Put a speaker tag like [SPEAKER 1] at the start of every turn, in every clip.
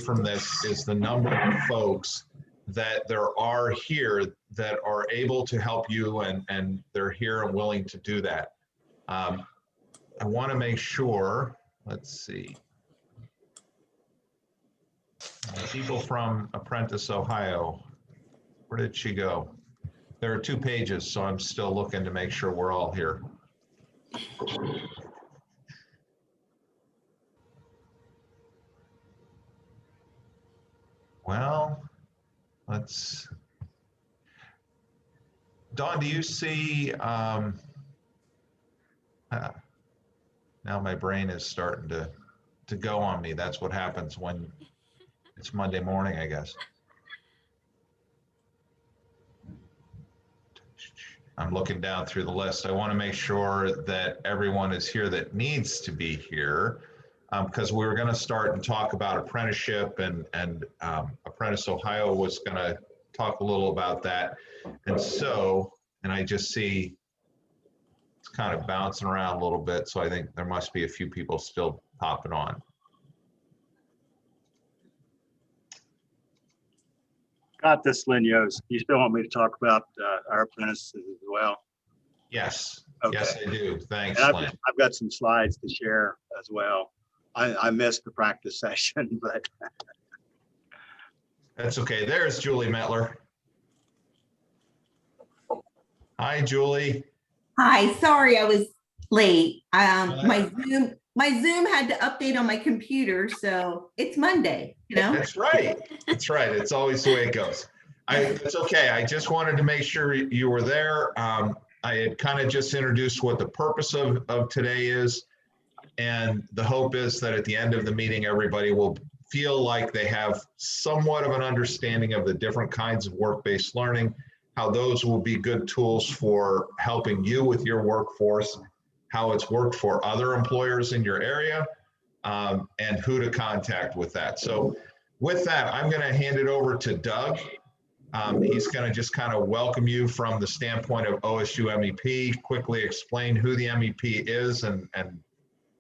[SPEAKER 1] from this is the number of folks that there are here that are able to help you, and they're here and willing to do that. I want to make sure, let's see. People from Apprentice Ohio, where did she go? There are 2 pages, so I'm still looking to make sure we're all here. Well, let's, Dawn, do you see, now my brain is starting to go on me. That's what happens when it's Monday morning, I guess. I'm looking down through the list. I want to make sure that everyone is here that needs to be here, because we were going to start and talk about apprenticeship, and Apprentice Ohio was going to talk a little about that. And so, and I just see it's kind of bouncing around a little bit, so I think there must be a few people still popping on.
[SPEAKER 2] Got this, Lynn Yost. You still want me to talk about our apprentices as well?
[SPEAKER 1] Yes,
[SPEAKER 2] Okay.
[SPEAKER 1] yes, I do. Thanks,
[SPEAKER 2] And
[SPEAKER 1] Lynn.
[SPEAKER 2] I've got some slides to share as well. I missed the practice session, but
[SPEAKER 1] That's okay. There's Julie Metler. Hi, Julie.
[SPEAKER 3] Hi, sorry I was late. My Zoom had to update on my computer, so it's Monday, you know?
[SPEAKER 1] That's right. That's right. It's always the way it goes. It's okay. I just wanted to make sure you were there. I had kind of just introduced what the purpose of today is. And the hope is that at the end of the meeting, everybody will feel like they have somewhat of an understanding of the different kinds of work-based learning, how those will be good tools for helping you with your workforce, how it's worked for other employers in your area, and who to contact with that. So with that, I'm going to hand it over to Doug. He's going to just kind of welcome you from the standpoint of OSU MEP, quickly explain who the MEP is and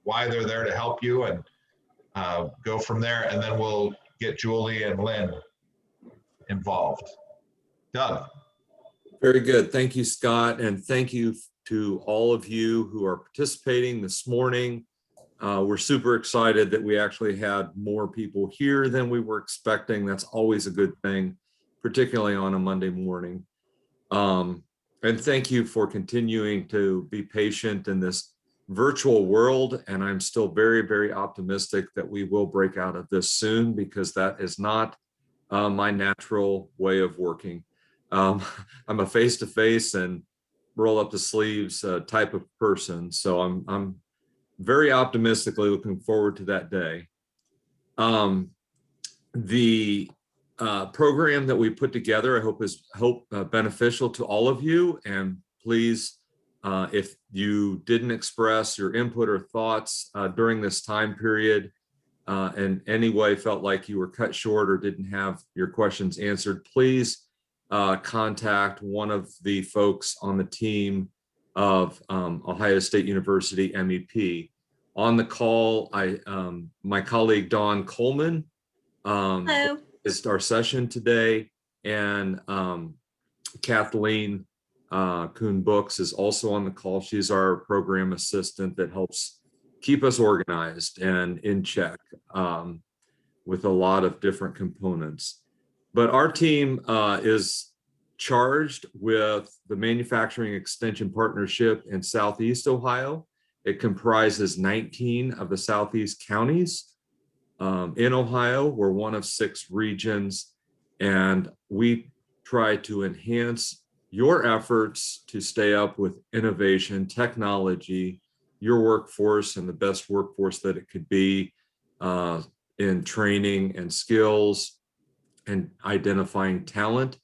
[SPEAKER 1] why they're there to help you, and go from there. And then we'll get Julie and Lynn involved. Doug.
[SPEAKER 4] Very good. Thank you, Scott. And thank you to all of you who are participating this morning. We're super excited that we actually had more people here than we were expecting. That's always a good thing, particularly on a Monday morning. And thank you for continuing to be patient in this virtual world. And I'm still very, very optimistic that we will break out of this soon, because that is not my natural way of working. I'm a face-to-face and roll up the sleeves type of person. So I'm very optimistically looking forward to that day. The program that we put together, I hope is beneficial to all of you. And please, if you didn't express your input or thoughts during this time period, in any way felt like you were cut short or didn't have your questions answered, please contact one of the folks on the team of Ohio State University MEP. On the call, my colleague Dawn Coleman is our session today, and Kathleen Kuhn Books is also on the call. She's our program assistant that helps keep us organized and in check with a lot of different components. But our team is charged with the Manufacturing Extension Partnership in Southeast Ohio. It comprises 19 of the Southeast counties in Ohio. We're one of 6 regions, and we try to enhance your efforts to stay up with innovation, technology, your workforce, and the best workforce that it could be in training and skills and identifying talent.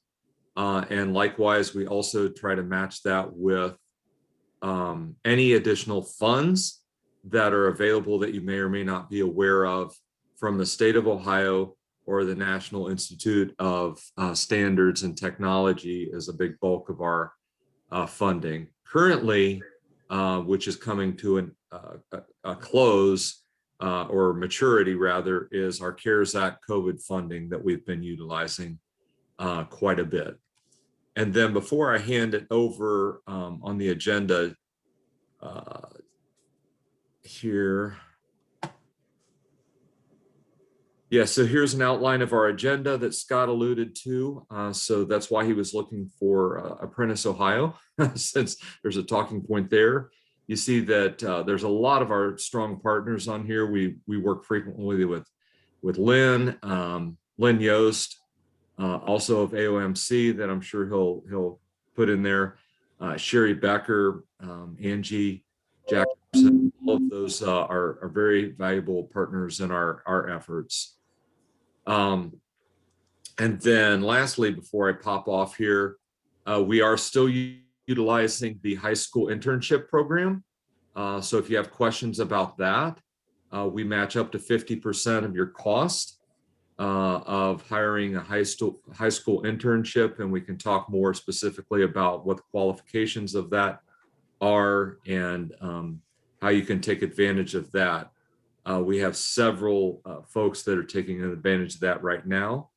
[SPEAKER 4] And likewise, we also try to match that with any additional funds that are available that you may or may not be aware of from the state of Ohio, or the National Institute of Standards and Technology is a big bulk of our funding. Currently, which is coming to a close, or maturity rather, is our CARES Act COVID funding that we've been utilizing quite a bit. And then before I hand it over on the agenda here. Yeah, so here's an outline of our agenda that Scott alluded to. So that's why he was looking for Apprentice Ohio, since there's a talking point there. You see that there's a lot of our strong partners on here. We work frequently with Lynn Yost, also of AOMC, that I'm sure he'll put in there. Sherry Becker, Angie Jackson, all of those are very valuable partners in our efforts. And then lastly, before I pop off here, we are still utilizing the high school internship program. So if you have questions about that, we match up to 50% of your cost of hiring a high school internship, and we can talk more specifically about what the qualifications of that are and how you can take advantage of that. We have several folks that are taking advantage of that right now.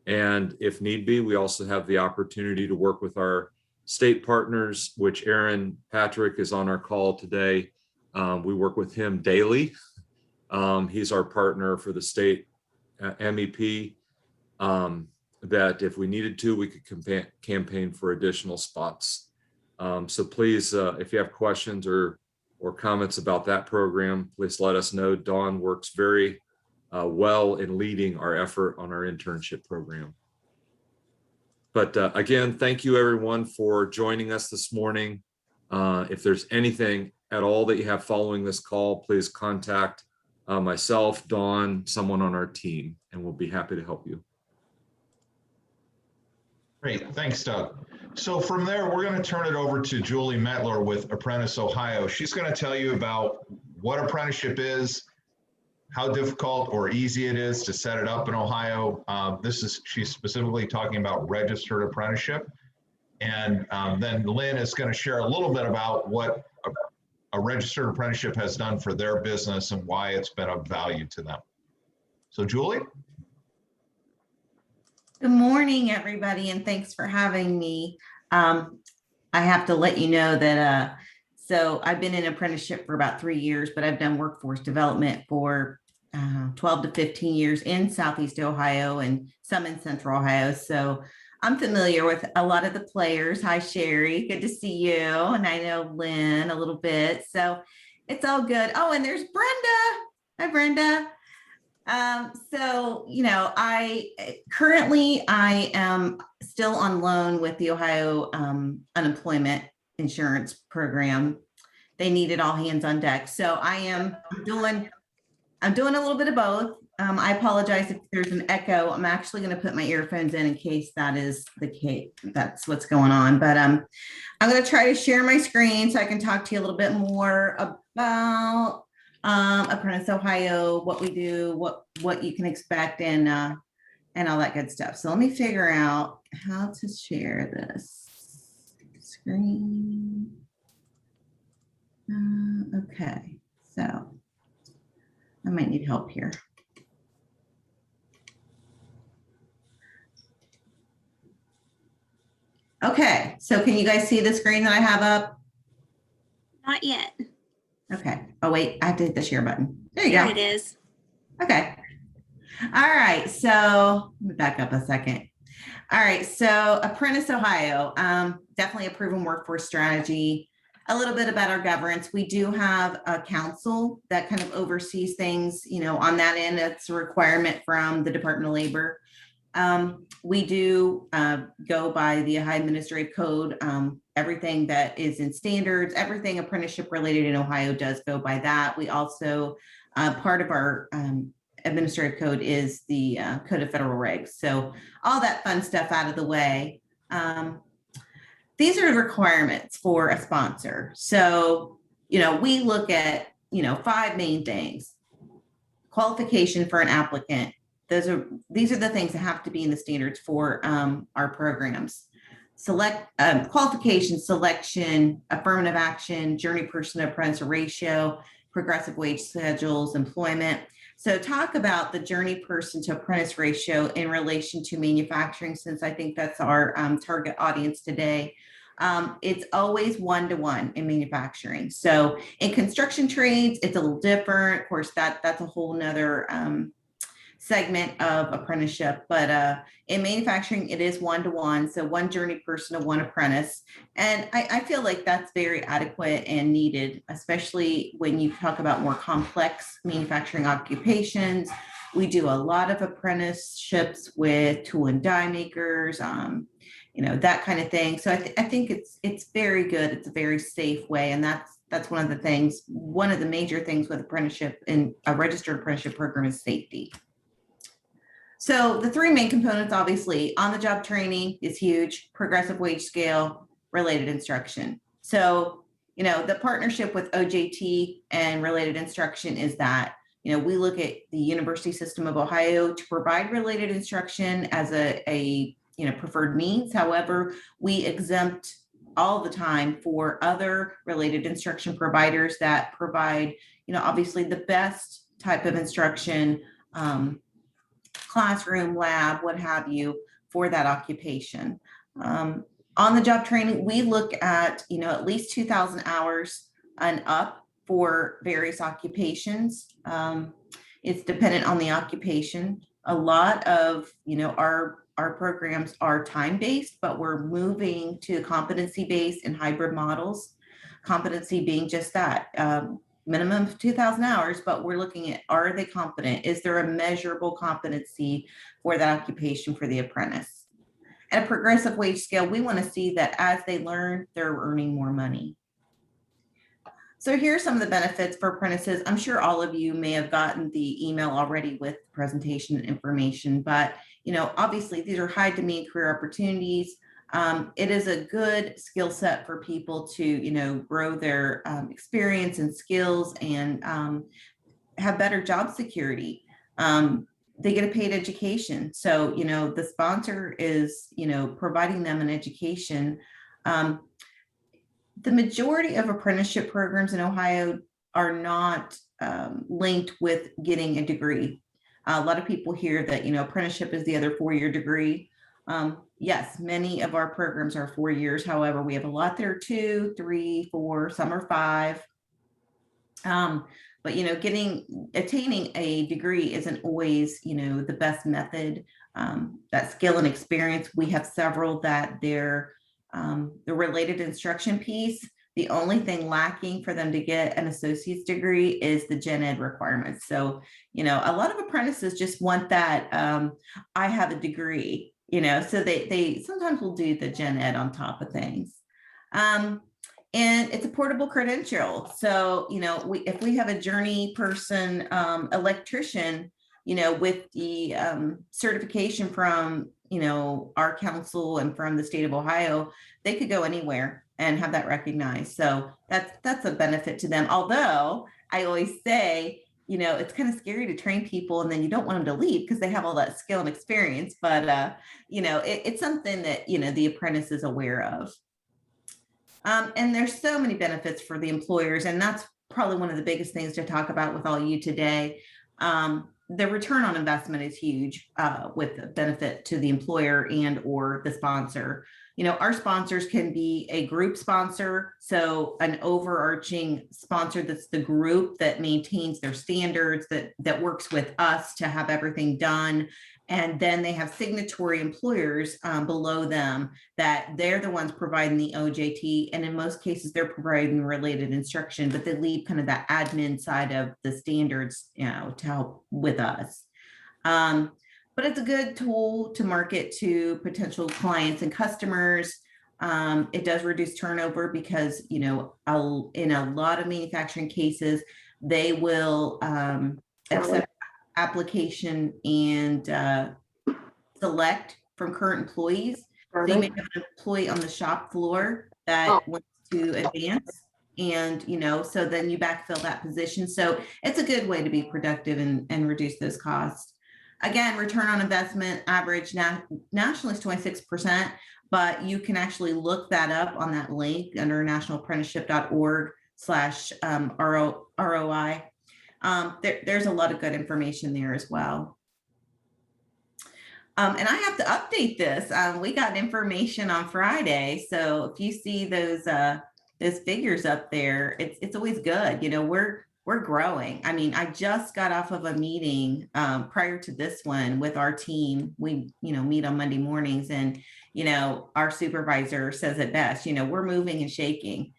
[SPEAKER 4] And if need be, we also have the opportunity to work with our state partners, which Aaron Patrick is on our call today. We work with him daily. He's our partner for the state MEP, that if we needed to, we could campaign for additional spots. So please, if you have questions or comments about that program, please let us know. Dawn works very well in leading our effort on our internship program. But again, thank you everyone for joining us this morning. If there's anything at all that you have following this call, please contact myself, Dawn, someone on our team, and we'll be happy to help you.
[SPEAKER 1] Great, thanks, Doug. So from there, we're going to turn it over to Julie Metler with Apprentice Ohio. She's going to tell you about what apprenticeship is, how difficult or easy it is to set it up in Ohio. She's specifically talking about registered apprenticeship. And then Lynn is going to share a little bit about what a registered apprenticeship has done for their business and why it's been of value to them. So Julie?
[SPEAKER 3] Good morning, everybody, and thanks for having me. I have to let you know that so I've been in apprenticeship for about 3 years, but I've done workforce development for 12 to 15 years in Southeast Ohio and some in Central Ohio. So I'm familiar with a lot of the players. Hi, Sherry. Good to see you. And I know Lynn a little bit. So it's all good. Oh, and there's Brenda. Hi, Brenda. So, you know, I am still on loan with the Ohio Unemployment Insurance Program. They needed all hands on deck. So I'm doing a little bit of both. I apologize if there's an echo. I'm actually going to put my earphones in case that is the case. That's what's going on. But I'm going to try to share my screen so I can talk to you a little bit more about Apprentice Ohio, what we do, what you can expect, and all that good stuff. So let me figure out how to share this screen. Okay, so I might need help here. Okay, so can you guys see the screen that I have up?
[SPEAKER 5] Not yet.
[SPEAKER 3] Okay. Oh, wait, I have to hit the share button. There you go.
[SPEAKER 5] There it is.
[SPEAKER 3] Okay. All right. So let me back up a second. All right. So Apprentice Ohio, definitely a proven workforce strategy. A little bit about our governance. We do have a council that kind of oversees things, you know, on that end. It's a requirement from the Department of Labor. We do go by the Ohio Administrative Code. Everything that is in standards, everything apprenticeship related in Ohio does go by that. We also, part of our administrative code is the Code of Federal Regs. So all that fun stuff out of the way. These are the requirements for a sponsor. So, you know, we look at, you know, 5 main things. Qualification for an applicant. These are the things that have to be in the standards for our programs. Qualification, selection, affirmative action, journey person to apprentice ratio, progressive wage schedules, employment. So talk about the journey person to apprentice ratio in relation to manufacturing, since I think that's our target audience today. It's always 1-to-1 in manufacturing. So in construction trades, it's a little different. Of course, that's a whole nother segment of apprenticeship, but in manufacturing, it is 1-to-1. So one journey person to one apprentice. And I feel like that's very adequate and needed, especially when you talk about more complex manufacturing occupations. We do a lot of apprenticeships with tool and die makers, that kind of thing. So I think it's very good. It's a very safe way. And that's one of the major things with apprenticeship in a registered apprenticeship program is safety. So the three main components, obviously, on-the-job training is huge, progressive wage scale, related instruction. So, the partnership with OJT and related instruction is that, we look at the University System of Ohio to provide related instruction as a preferred means. However, we exempt all the time for other related instruction providers that provide, obviously the best type of instruction, classroom, lab, what have you, for that occupation. On the job training, we look at, at least 2,000 hours and up for various occupations. It's dependent on the occupation. A lot of, our programs are time-based, but we're moving to competency-based and hybrid models. Competency being just that, minimum of 2,000 hours, but we're looking at, are they competent? Is there a measurable competency for that occupation for the apprentice? At a progressive wage scale, we want to see that as they learn, they're earning more money. So here's some of the benefits for apprentices. I'm sure all of you may have gotten the email already with presentation information, but obviously these are high demand career opportunities. It is a good skill set for people to, grow their experience and skills and have better job security. They get a paid education. So, the sponsor is, providing them an education. The majority of apprenticeship programs in Ohio are not linked with getting a degree. A lot of people hear that, apprenticeship is the other 4-year degree. Yes, many of our programs are 4 years. However, we have a lot that are 2, 3, 4, some are 5. But, attaining a degree isn't always, the best method. That skill and experience, we have several that they're the related instruction piece. The only thing lacking for them to get an associate's degree is the gen ed requirements. So, a lot of apprentices just want that, I have a degree, so they sometimes will do the gen ed on top of things. And it's a portable credential. So, if we have a journey person, electrician, with the certification from, our council and from the state of Ohio, they could go anywhere and have that recognized. So that's a benefit to them. Although I always say, it's kind of scary to train people and then you don't want them to leave because they have all that skill and experience. But, it's something that, the apprentice is aware of. And there's so many benefits for the employers. And that's probably one of the biggest things to talk about with all you today. The return on investment is huge with the benefit to the employer and or the sponsor. Our sponsors can be a group sponsor, so an overarching sponsor that's the group that maintains their standards, that works with us to have everything done. And then they have signatory employers below them that they're the ones providing the OJT. And in most cases, they're providing related instruction, but they leave kind of that admin side of the standards, to help with us. But it's a good tool to market to potential clients and customers. It does reduce turnover because, in a lot of manufacturing cases, they will accept application and select from current employees. So you may have an employee on the shop floor that wants to advance and, so then you backfill that position. So it's a good way to be productive and reduce those costs. Again, return on investment average nationally is 26%, but you can actually look that up on that link under nationalapprenticeship.org. ROI. There's a lot of good information there as well. And I have to update this. We got information on Friday. So if you see those figures up there, it's always good. We're growing. I mean, I just got off of a meeting prior to this one with our team. We, meet on Monday mornings, and, our supervisor says it best, we're moving and shaking.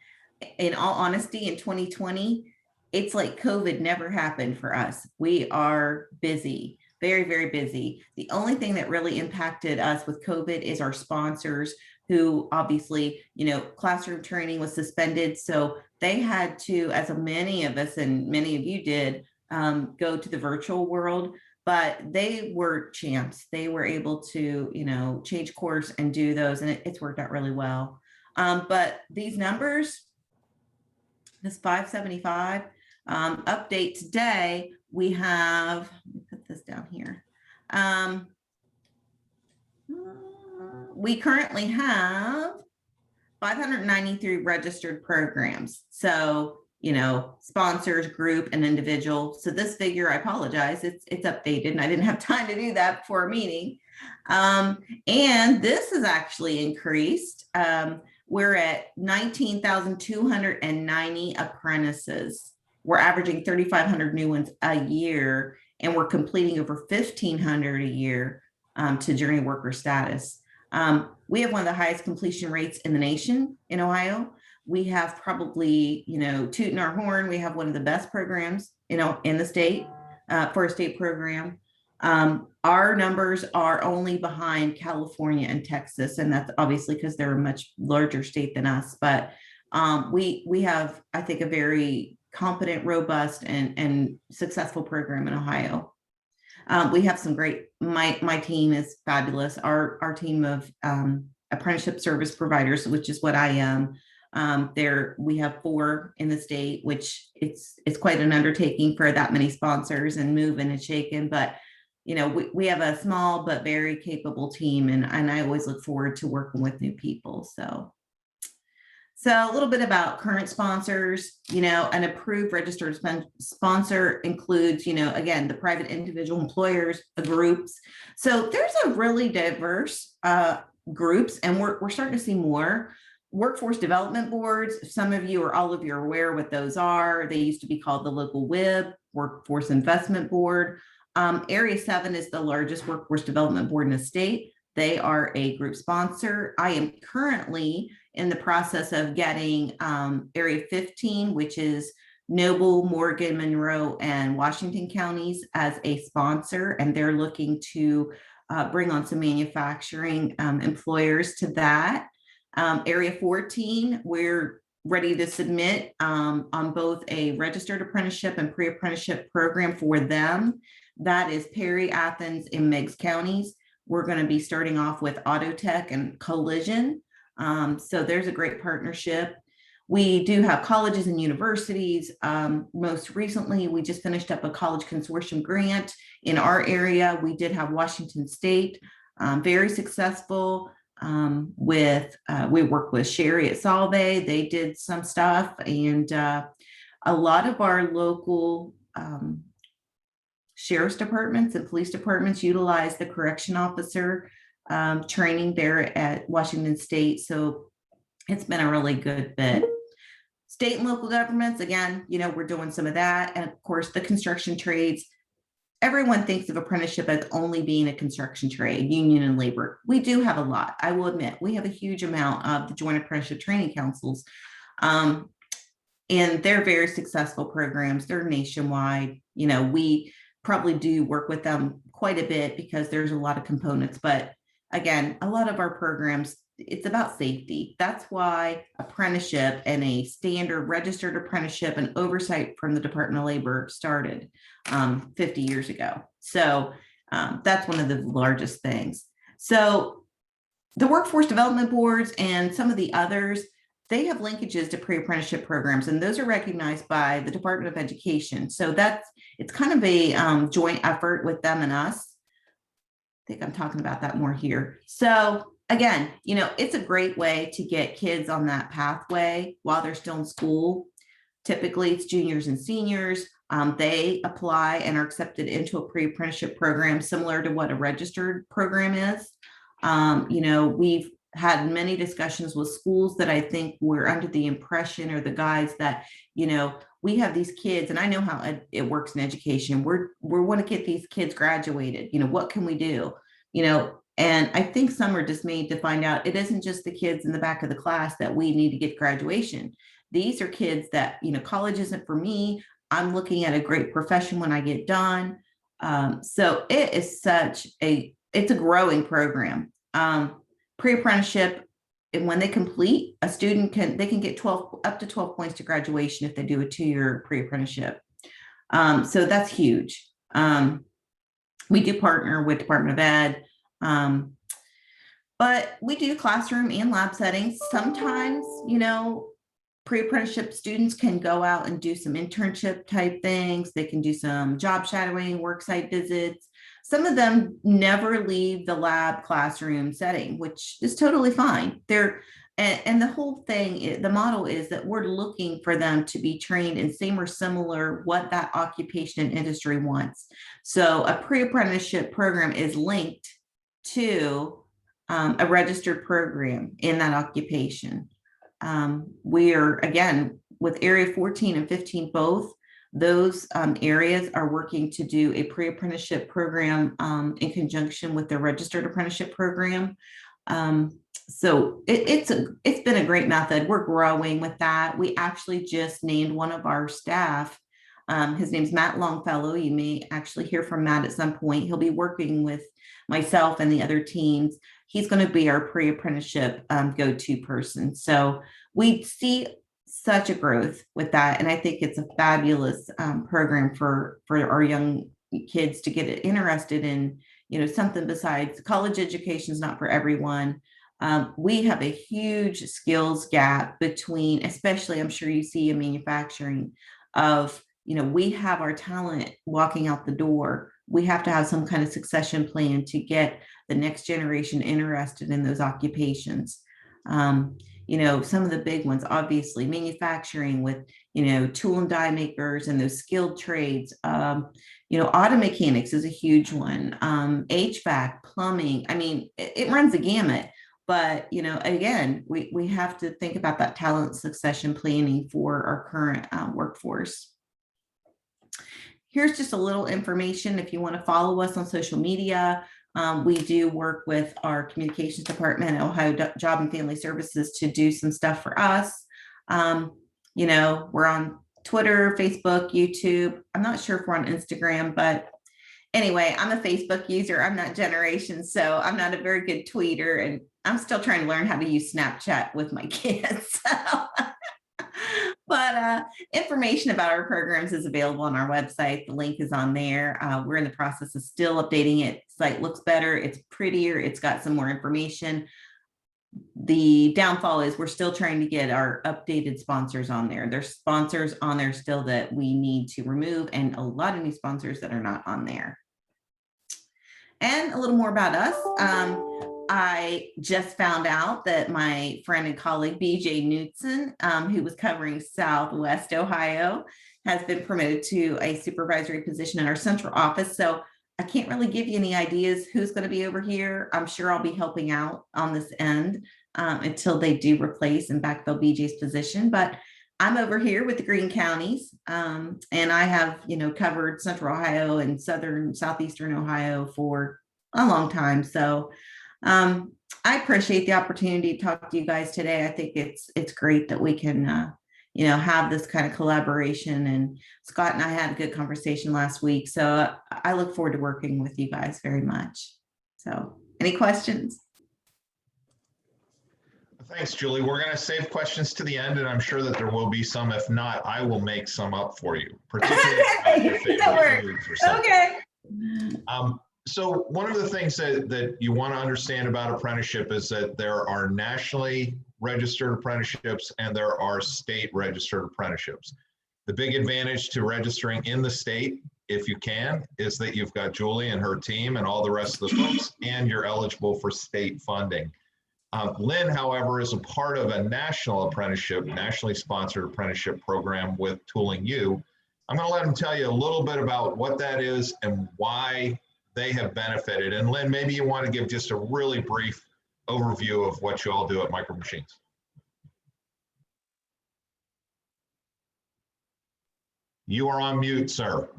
[SPEAKER 3] In all honesty, in 2020, it's like COVID never happened for us. We are busy, very, very busy. The only thing that really impacted us with COVID is our sponsors, who obviously, classroom training was suspended. So they had to, as many of us and many of you did, go to the virtual world, but they were champs. They were able to, change course and do those, and it's worked out really well. But these numbers, this 575 update today, we have, let me put this down here. We currently have 593 registered programs. So, sponsors, group, and individual. So this figure, I apologize, it's updated, and I didn't have time to do that before a meeting. And this has actually increased. We're at 19,290 apprentices. We're averaging 3,500 new ones a year, and we're completing over 1,500 a year to journey worker status. We have one of the highest completion rates in the nation in Ohio. We have probably, tooting our horn, we have one of the best programs, in the state for a state program. Our numbers are only behind California and Texas, and that's obviously because they're a much larger state than us. But we have, I think, a very competent, robust, and successful program in Ohio. We have some great, my team is fabulous. Our team of apprenticeship service providers, which is what I am, we have 4 in the state, which it's quite an undertaking for that many sponsors and moving and shaking. But, we have a small but very capable team, and I always look forward to working with new people. So a little bit about current sponsors. An approved registered sponsor includes, again, the private individual employers, the groups. So there's a really diverse groups, and we're starting to see more. Workforce development boards. Some of you or all of you are aware what those are. They used to be called the local WIB, Workforce Investment Board. Area 7 is the largest workforce development board in the state. They are a group sponsor. I am currently in the process of getting Area 15, which is Noble, Morgan, Monroe, and Washington counties, as a sponsor, and they're looking to bring on some manufacturing employers to that. Area 14, we're ready to submit on both a registered apprenticeship and pre-apprenticeship program for them. That is Perry, Athens, and Meigs counties. We're going to be starting off with Auto Tech and Collision. So there's a great partnership. We do have colleges and universities. Most recently, we just finished up a college consortium grant in our area. We did have Washington State, very successful. We worked with Sherry at Salve. They did some stuff, and a lot of our local sheriff's departments and police departments utilize the correction officer training there at Washington State. So it's been a really good fit. State and local governments, again, we're doing some of that. And of course, the construction trades. Everyone thinks of apprenticeship as only being a construction trade, union and labor. We do have a lot. I will admit, we have a huge amount of the Joint Apprenticeship Training Councils. And they're very successful programs. They're nationwide. We probably do work with them quite a bit because there's a lot of components. But again, a lot of our programs, it's about safety. That's why apprenticeship and a standard registered apprenticeship and oversight from the Department of Labor started 50 years ago. So that's one of the largest things. So the workforce development boards and some of the others, they have linkages to pre-apprenticeship programs, and those are recognized by the Department of Education. So it's kind of a joint effort with them and us. I think I'm talking about that more here. So again, it's a great way to get kids on that pathway while they're still in school. Typically, it's juniors and seniors. They apply and are accepted into a pre-apprenticeship program similar to what a registered program is. We've had many discussions with schools that I think we're under the impression or the guise that, we have these kids, and I know how it works in education. We want to get these kids graduated. What can we do? And I think some are dismayed to find out it isn't just the kids in the back of the class that we need to get graduation. These are kids that, college isn't for me. I'm looking at a great profession when I get done. So it is it's a growing program. Pre-apprenticeship, and when they complete, a student can get up to 12 points to graduation if they do a 2-year pre-apprenticeship. So that's huge. We do partner with Department of Ed, but we do classroom and lab settings. Sometimes, pre-apprenticeship students can go out and do some internship type things. They can do some job shadowing, work site visits. Some of them never leave the lab classroom setting, which is totally fine. And the whole thing, the model is that we're looking for them to be trained in same or similar what that occupation and industry wants. So a pre-apprenticeship program is linked to a registered program in that occupation. We are, again, with Area 14 and 15 both, those areas are working to do a pre-apprenticeship program in conjunction with the registered apprenticeship program. So it's been a great method. We're growing with that. We actually just named one of our staff. His name's Matt Longfellow. You may actually hear from Matt at some point. He'll be working with myself and the other teams. He's going to be our pre-apprenticeship go-to person. So we see such a growth with that. And I think it's a fabulous program for our young kids to get interested in, something besides college. Education is not for everyone. We have a huge skills gap between, especially I'm sure you see in manufacturing of, we have our talent walking out the door. We have to have some kind of succession plan to get the next generation interested in those occupations. Some of the big ones, obviously manufacturing with, tool and die makers and those skilled trades. Auto mechanics is a huge one. HVAC, plumbing. I mean, it runs the gamut. But, again, we have to think about that talent succession planning for our current workforce. Here's just a little information if you want to follow us on social media. We do work with our communications department at Ohio Job and Family Services to do some stuff for us. We're on Twitter, Facebook, YouTube. I'm not sure if we're on Instagram, but anyway, I'm a Facebook user. I'm not generation, so I'm not a very good tweeter, and I'm still trying to learn how to use Snapchat with my kids. But information about our programs is available on our website. The link is on there. We're in the process of still updating it. The site looks better. It's prettier. It's got some more information. The downfall is we're still trying to get our updated sponsors on there. There's sponsors on there still that we need to remove, and a lot of new sponsors that are not on there. And a little more about us. I just found out that my friend and colleague, BJ Knudsen, who was covering Southwest Ohio, has been promoted to a supervisory position in our central office. So I can't really give you any ideas who's going to be over here. I'm sure I'll be helping out on this end until they do replace and backfill BJ's position. But I'm over here with the Green Counties, and I have, covered Central Ohio and Southeastern Ohio for a long time. So I appreciate the opportunity to talk to you guys today. I think it's great that we can, have this kind of collaboration. And Scott and I had a good conversation last week. So I look forward to working with you guys very much. So any questions?
[SPEAKER 1] Thanks, Julie. We're going to save questions to the end, and I'm sure that there will be some. If not, I will make some up for you, particularly about your favorite foods or something.
[SPEAKER 3] Okay.
[SPEAKER 1] So one of the things that you want to understand about apprenticeship is that there are nationally registered apprenticeships and there are state registered apprenticeships. The big advantage to registering in the state, if you can, is that you've got Julie and her team and all the rest of the folks, and you're eligible for state funding. Lynn, however, is a part of a national apprenticeship, nationally sponsored apprenticeship program with Tooling U. I'm going to let him tell you a little bit about what that is and why they have benefited. And Lynn, maybe you want to give just a really brief overview of what you all do at Micro Machines. You are on mute, sir.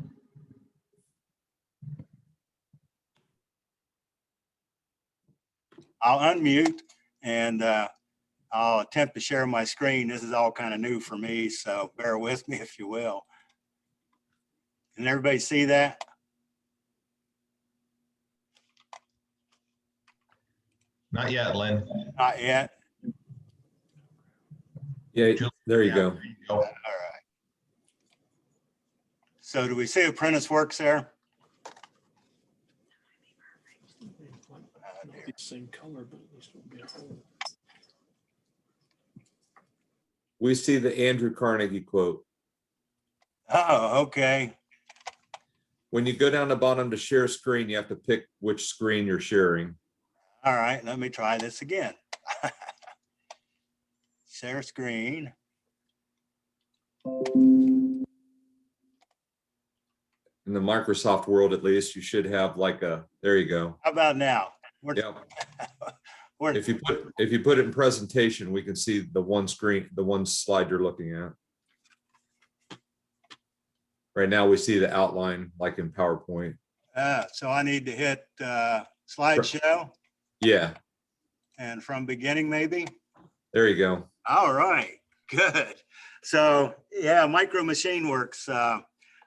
[SPEAKER 2] I'll unmute and I'll attempt to share my screen. This is all kind of new for me, so bear with me if you will. Can everybody see that?
[SPEAKER 1] Not yet, Lynn.
[SPEAKER 2] Not yet.
[SPEAKER 4] Yeah, there you
[SPEAKER 1] Yeah,
[SPEAKER 4] go.
[SPEAKER 1] there you go.
[SPEAKER 2] All right. So do we see Apprentice Works there?
[SPEAKER 6] It's the same color, but at least it won't be a hole.
[SPEAKER 4] We see the Andrew Carnegie quote.
[SPEAKER 2] Oh, okay.
[SPEAKER 4] When you go down the bottom to share screen, you have to pick which screen you're sharing.
[SPEAKER 2] All right, let me try this again. Share screen.
[SPEAKER 4] In the Microsoft world, at least, you should have like a, there you go.
[SPEAKER 2] How about now?
[SPEAKER 4] Yeah.
[SPEAKER 2] We're-
[SPEAKER 4] If you put it in presentation, we can see the one screen, the one slide you're looking at. Right now, we see the outline like in PowerPoint.
[SPEAKER 2] so I need to hit slideshow
[SPEAKER 4] Yeah,
[SPEAKER 2] and from beginning maybe.
[SPEAKER 4] there you go.
[SPEAKER 2] All right, good. So yeah, Micro Machine Works.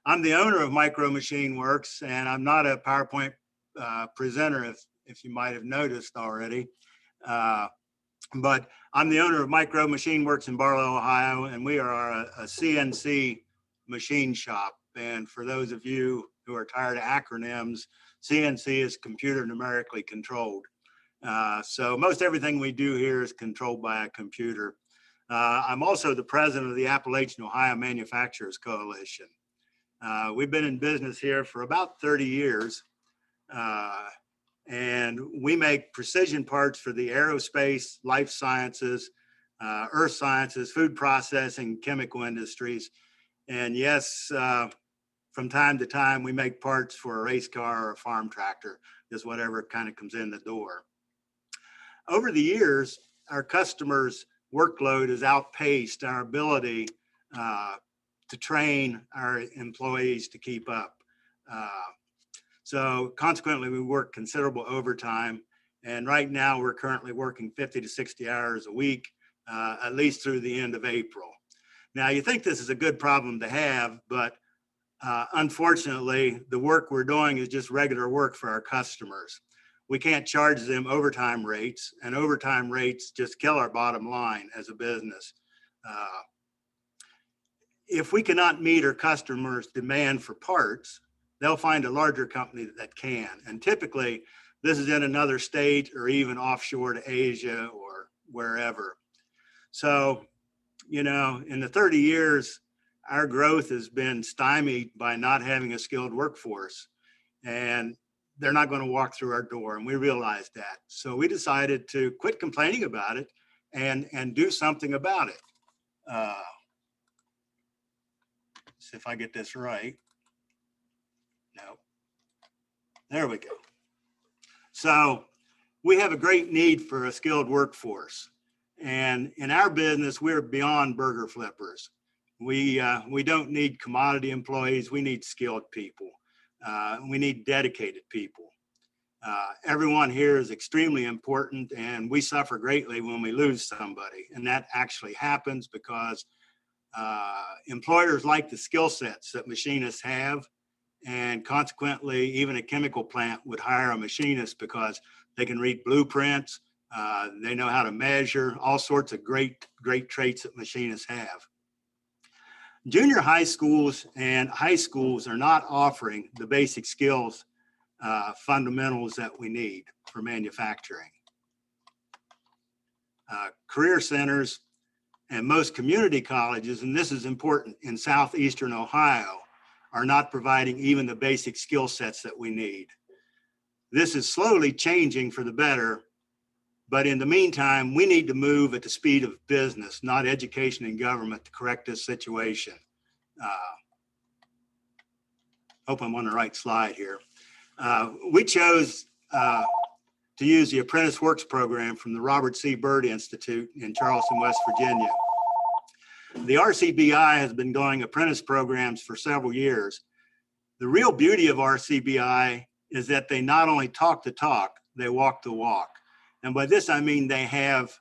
[SPEAKER 2] I'm the owner of Micro Machine Works, and I'm not a PowerPoint presenter, if you might have noticed already. But I'm the owner of Micro Machine Works in Barlow, Ohio, and we are a CNC machine shop. And for those of you who are tired of acronyms, CNC is computer numerically controlled. So most everything we do here is controlled by a computer. I'm also the president of the Appalachian Ohio Manufacturers Coalition. We've been in business here for about 30 years. And we make precision parts for the aerospace, life sciences, earth sciences, food processing, chemical industries. And yes, from time to time, we make parts for a race car or a farm tractor, just whatever kind of comes in the door. Over the years, our customers' workload has outpaced our ability to train our employees to keep up. So consequently, we work considerable overtime. And right now we're currently working 50 to 60 hours a week, at least through the end of April. Now you think this is a good problem to have, but unfortunately, the work we're doing is just regular work for our customers. We can't charge them overtime rates, and overtime rates just kill our bottom line as a business. If we cannot meet our customers' demand for parts, they'll find a larger company that can. And typically, this is in another state or even offshore to Asia or wherever. So, you know, in the 30 years, our growth has been stymied by not having a skilled workforce. And they're not going to walk through our door. And we realized that. So we decided to quit complaining about it and do something about it. See if I get this right. No. There we go. So we have a great need for a skilled workforce. And in our business, we're beyond burger flippers. We don't need commodity employees. We need skilled people. We need dedicated people. Everyone here is extremely important, and we suffer greatly when we lose somebody. And that actually happens because employers like the skill sets that machinists have. And consequently, even a chemical plant would hire a machinist because they can read blueprints. They know how to measure, all sorts of great traits that machinists have. Junior high schools and high schools are not offering the basic skills, fundamentals that we need for manufacturing. Career centers and most community colleges, and this is important in southeastern Ohio, are not providing even the basic skill sets that we need. This is slowly changing for the better, But in the meantime, we need to move at the speed of business, not education and government, to correct this situation. Hope I'm on the right slide here. We chose to use the Apprentice Works program from the Robert C. Byrd Institute in Charleston, West Virginia. The RCBI has been going apprentice programs for several years. The real beauty of RCBI is that they not only talk the talk, they walk the walk. And by this, I mean they have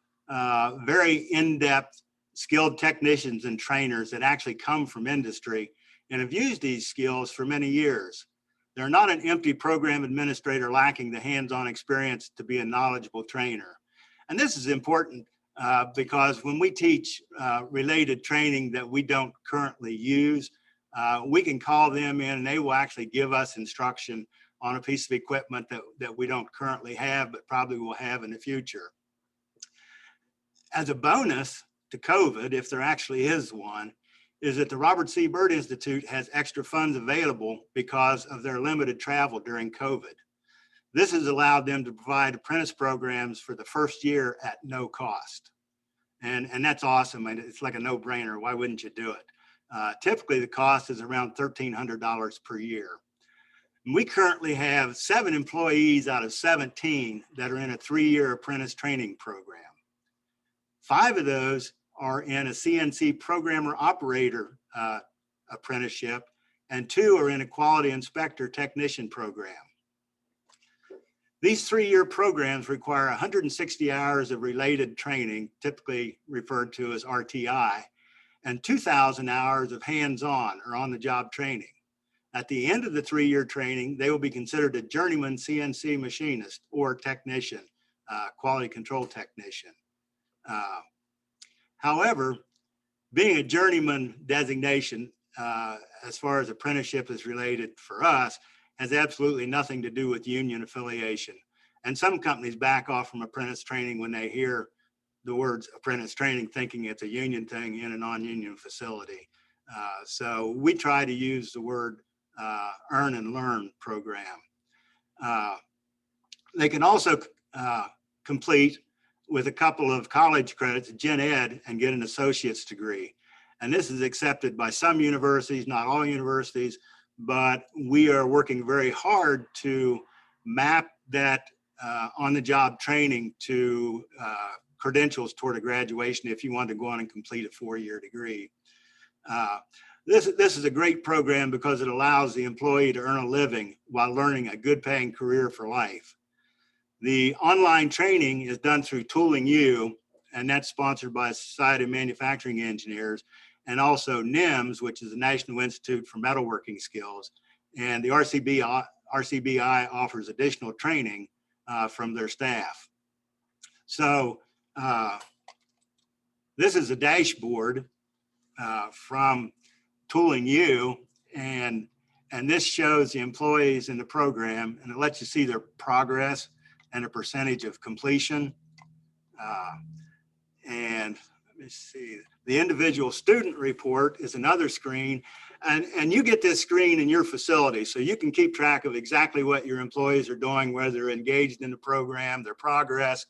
[SPEAKER 2] very in-depth skilled technicians and trainers that actually come from industry and have used these skills for many years. They're not an empty program administrator lacking the hands-on experience to be a knowledgeable trainer. And this is important because when we teach related training that we don't currently use, we can call them in and they will actually give us instruction on a piece of equipment that we don't currently have, but probably will have in the future. As a bonus to COVID, if there actually is one, is that the Robert C. Byrd Institute has extra funds available because of their limited travel during COVID. This has allowed them to provide apprentice programs for the first year at no cost. And that's awesome. And it's like a no-brainer. Why wouldn't you do it? Typically, the cost is around $1,300 per year. We currently have 7 employees out of 17 that are in a 3-year apprentice training program. 5 of those are in a CNC programmer operator apprenticeship, and 2 are in a quality inspector technician program. These 3-year programs require 160 hours of related training, typically referred to as RTI, and 2,000 hours of hands-on or on-the-job training. At the end of the 3-year training, they will be considered a journeyman CNC machinist or technician, quality control technician. However, being a journeyman designation, as far as apprenticeship is related for us, has absolutely nothing to do with union affiliation. And some companies back off from apprentice training when they hear the words apprentice training, thinking it's a union thing in a non-union facility. So we try to use the word earn and learn program. They can also complete with a couple of college credits, Gen Ed, and get an associate's degree. And this is accepted by some universities, not all universities, but we are working very hard to map that on-the-job training to credentials toward a graduation if you want to go on and complete a 4-year degree. This is a great program because it allows the employee to earn a living while learning a good paying career for life. The online training is done through Tooling U, and that's sponsored by Society of Manufacturing Engineers, and also NIMS, which is the National Institute for Metalworking Skills. And the RCBI offers additional training from their staff. So this is a dashboard from Tooling U, and this shows the employees in the program, and it lets you see their progress and a percentage of completion. And let me see, the individual student report is another screen, and you get this screen in your facility, so you can keep track of exactly what your employees are doing, whether they're engaged in the program, their progress.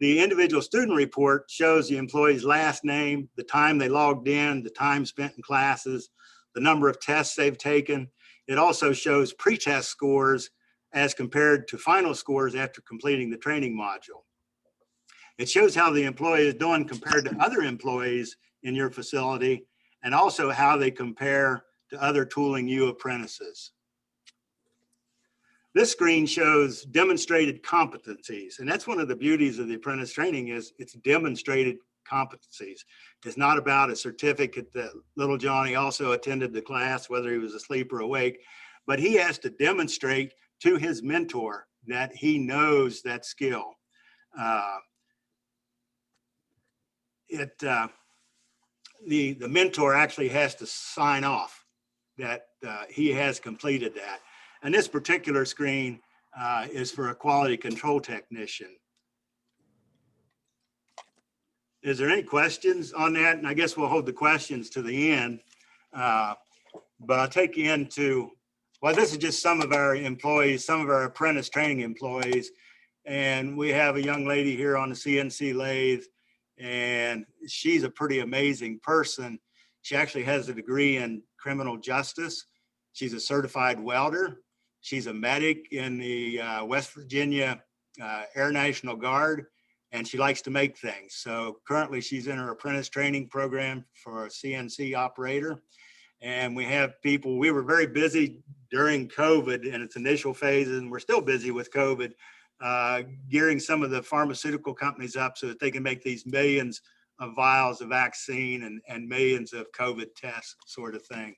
[SPEAKER 2] The individual student report shows the employee's last name, the time they logged in, the time spent in classes, the number of tests they've taken. It also shows pre-test scores as compared to final scores after completing the training module. It shows how the employee is doing compared to other employees in your facility, and also how they compare to other Tooling U apprentices. This screen shows demonstrated competencies, and that's one of the beauties of the apprentice training is it's demonstrated competencies. It's not about a certificate that little Johnny also attended the class, whether he was asleep or awake, but he has to demonstrate to his mentor that he knows that skill. The mentor actually has to sign off that he has completed that. And this particular screen is for a quality control technician. Is there any questions on that? And I guess we'll hold the questions to the end. But I'll take you into, well, this is just some of our employees, some of our apprentice training employees. And we have a young lady here on the CNC lathe, and she's a pretty amazing person. She actually has a degree in criminal justice. She's a certified welder. She's a medic in the West Virginia Air National Guard, and she likes to make things. So currently she's in her apprentice training program for a CNC operator. And we have people, we were very busy during COVID in its initial phases, and we're still busy with COVID, gearing some of the pharmaceutical companies up so that they can make these millions of vials of vaccine and millions of COVID tests sort of thing.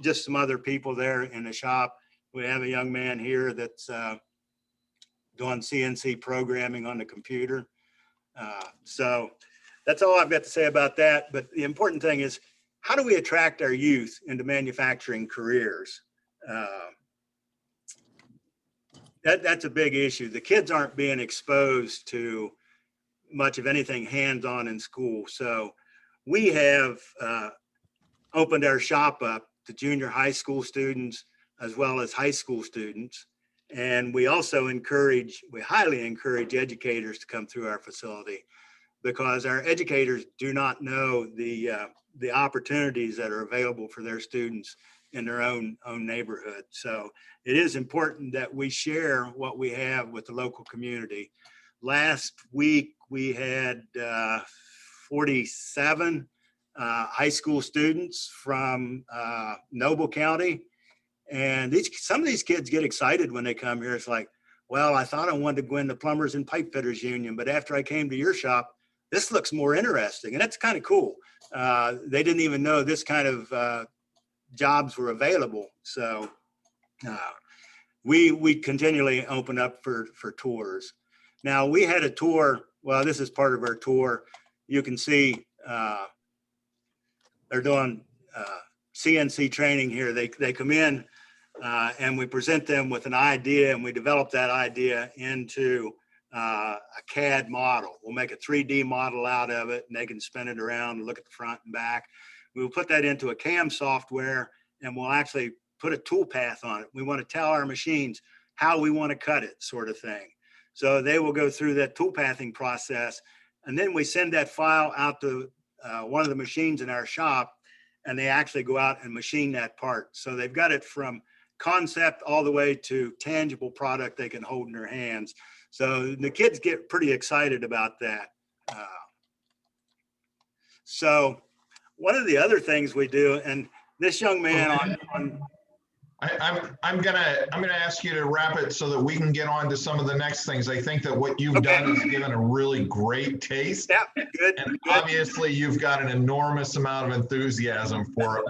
[SPEAKER 2] Just some other people there in the shop. We have a young man here that's doing CNC programming on the computer. So that's all I've got to say about that. But the important thing is, how do we attract our youth into manufacturing careers? That's a big issue. The kids aren't being exposed to much of anything hands-on in school. So we have opened our shop up to junior high school students as well as high school students. And we also we highly encourage educators to come through our facility, because our educators do not know the opportunities that are available for their students in their own neighborhood. So it is important that we share what we have with the local community. Last week, we had 47 high school students from Noble County. And some of these kids get excited when they come here. It's like, well, I thought I wanted to go in the Plumbers and Pipe Fitters Union, but after I came to your shop, this looks more interesting. And that's kind of cool. They didn't even know this kind of jobs were available. So we continually open up for tours. Now, we had a tour. Well, this is part of our tour. You can see they're doing CNC training here. They come in and we present them with an idea, and we develop that idea into a CAD model. We'll make a 3D model out of it, and they can spin it around and look at the front and back. We'll put that into a CAM software, and we'll actually put a tool path on it. We want to tell our machines how we want to cut it, sort of thing. So they will go through that tool pathing process, and then we send that file out to one of the machines in our shop, and they actually go out and machine that part. So they've got it from concept all the way to tangible product they can hold in their hands. So the kids get pretty excited about that. So one of the other things we do, and this young man
[SPEAKER 1] I'm gonna ask you to wrap it so that we can get on to some of the next things. I think that what you've done is given a really great taste.
[SPEAKER 2] Yeah, good.
[SPEAKER 1] And obviously you've got an enormous amount of enthusiasm for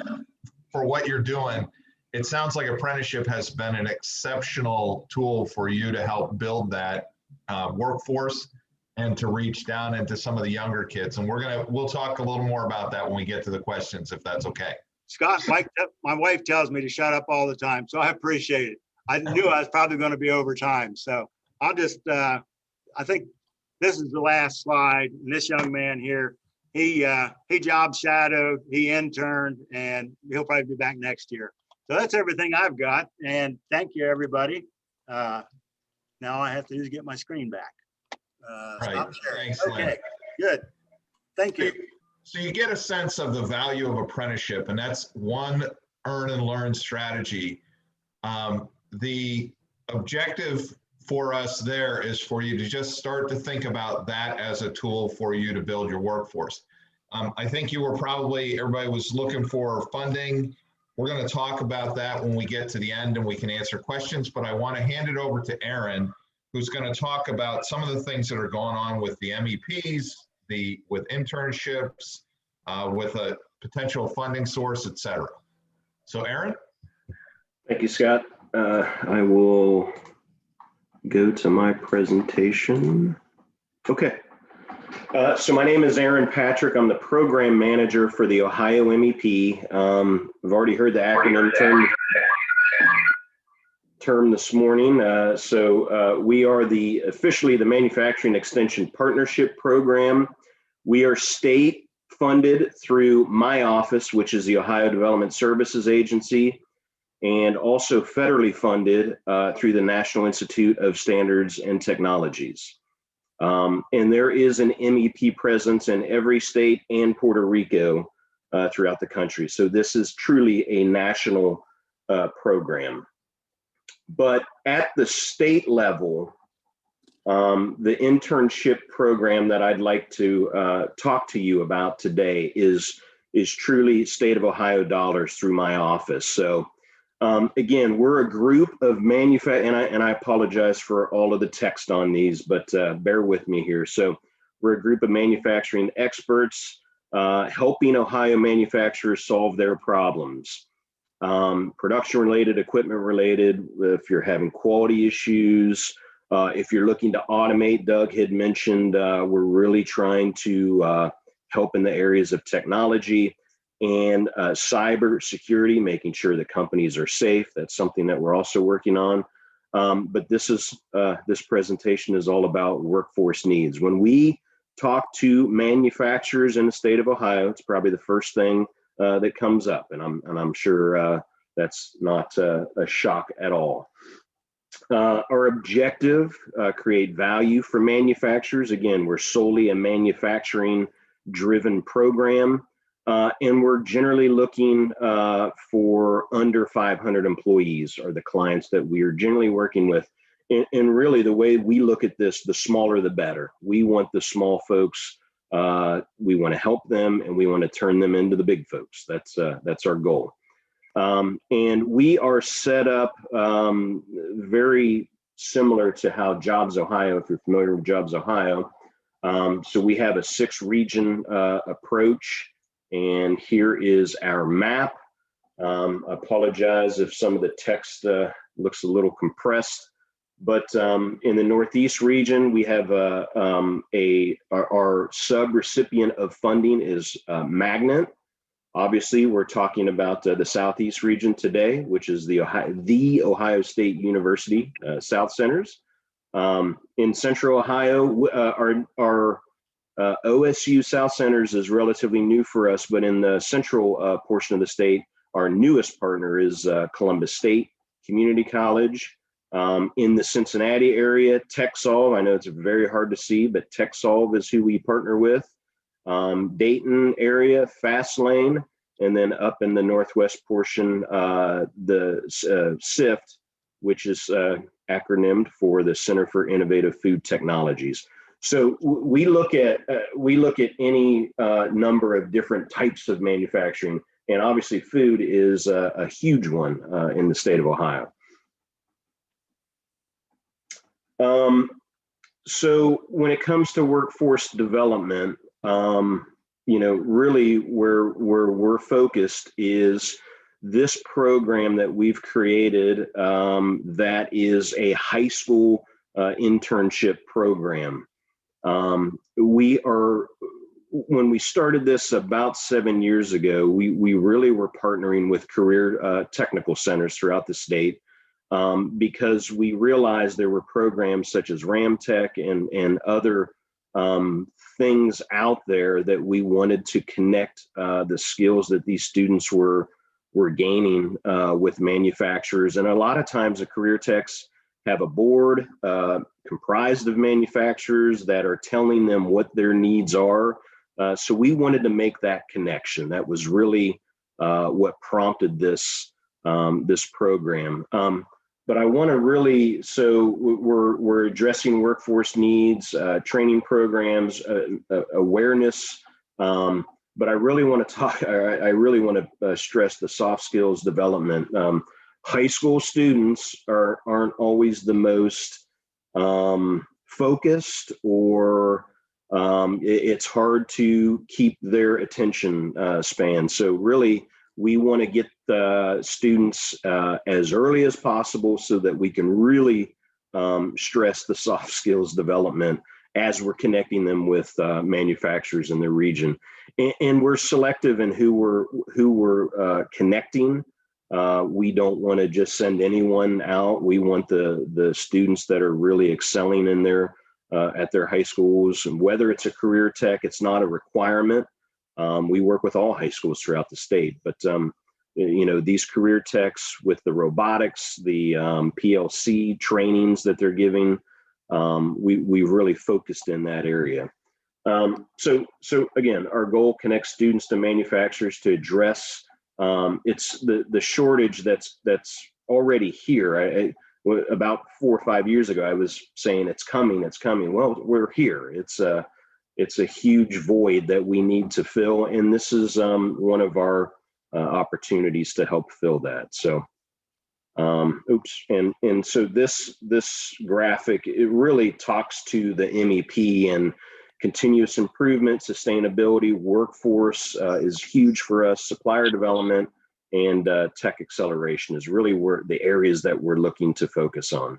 [SPEAKER 1] what you're doing. It sounds like apprenticeship has been an exceptional tool for you to help build that workforce and to reach down into some of the younger kids. And we'll talk a little more about that when we get to the questions, if that's okay.
[SPEAKER 2] Scott, my wife tells me to shut up all the time, so I appreciate it. I knew I was probably going to be over time, so I'll just, I think this is the last slide. And this young man here, he job shadowed, he interned, and he'll probably be back next year. So that's everything I've got, and thank you, everybody. Now I have to just get my screen back.
[SPEAKER 1] Right. Thanks,
[SPEAKER 2] okay,
[SPEAKER 1] Lynn.
[SPEAKER 2] good. Thank you.
[SPEAKER 1] So you get a sense of the value of apprenticeship, and that's one earn and learn strategy. The objective for us there is for you to just start to think about that as a tool for you to build your workforce. I think you were everybody was looking for funding. We're going to talk about that when we get to the end and we can answer questions, but I want to hand it over to Aaron, who's going to talk about some of the things that are going on with the MEPs, with internships, with a potential funding source, et cetera. So Aaron?
[SPEAKER 7] Thank you, Scott. I will go to my presentation. Okay. So my name is Aaron Patrick. I'm the program manager for the Ohio MEP. I've already heard the acronym term this morning. We are officially the Manufacturing Extension Partnership Program. We are state funded through my office, which is the Ohio Development Services Agency. and also federally funded through the National Institute of Standards and Technologies. And there is an MEP presence in every state and Puerto Rico throughout the country. So this is truly a national program. But at the state level, the internship program that I'd like to talk to you about today is truly state of Ohio dollars through my office. So again, we're a group of and I apologize for all of the text on these, but bear with me here. So we're a group of manufacturing experts helping Ohio manufacturers solve their problems. Production related, equipment related, if you're having quality issues, if you're looking to automate, Doug had mentioned, we're really trying to help in the areas of technology and cyber security, making sure that companies are safe. That's something that we're also working on. But this presentation is all about workforce needs. When we talk to manufacturers in the state of Ohio, it's probably the first thing that comes up, and I'm sure that's not a shock at all. Our objective, create value for manufacturers. Again, we're solely a manufacturing-driven program, and we're generally looking for under 500 employees are the clients that we are generally working with. And really, the way we look at this, the smaller the better. We want the small folks. We want to help them, and we want to turn them into the big folks. That's our goal. And we are set up very similar to how Jobs Ohio, if you're familiar with Jobs Ohio. So we have a 6-region approach, and here is our map. I apologize if some of the text looks a little compressed, but in the Northeast region, we have our sub-recipient of funding is Magnet. Obviously, we're talking about the Southeast region today, which is the Ohio State University South Centers. In Central Ohio, our OSU South Centers is relatively new for us, but in the central portion of the state, our newest partner is Columbus State Community College. In the Cincinnati area, TechSolve, I know it's very hard to see, but TechSolve is who we partner with. Dayton area, Fastlane, and then up in the northwest portion, the SIFT, which is acronymed for the Center for Innovative Food Technologies. So we look at any number of different types of manufacturing, and obviously food is a huge one in the state of Ohio. So when it comes to workforce development, really where we're focused is this program that we've created that is a high school internship program. When we started this about 7 years ago, we really were partnering with career technical centers throughout the state because we realized there were programs such as Ramtech and other things out there that we wanted to connect the skills that these students were gaining with manufacturers. And a lot of times the career techs have a board comprised of manufacturers that are telling them what their needs are. So we wanted to make that connection. That was really what prompted this program. But I want to really, so we're addressing workforce needs, training programs, awareness. But I really want to stress the soft skills development. High school students aren't always the most focused, or it's hard to keep their attention span. So really, we want to get the students as early as possible so that we can really stress the soft skills development as we're connecting them with manufacturers in the region. And we're selective in who we're connecting. We don't want to just send anyone out. We want the students that are really excelling in at their high schools. And whether it's a career tech, it's not a requirement. We work with all high schools throughout the state, but these career techs with the robotics, the PLC trainings that they're giving. We really focused in that area. So again, our goal connects students to manufacturers to address it's the shortage that's already here. About 4 or 5 years ago, I was saying it's coming. Well, we're here. It's a huge void that we need to fill, and this is one of our opportunities to help fill that. So, and so this graphic, it really talks to the MEP, and continuous improvement, sustainability, workforce is huge for us. Supplier development and tech acceleration is really where the areas that we're looking to focus on.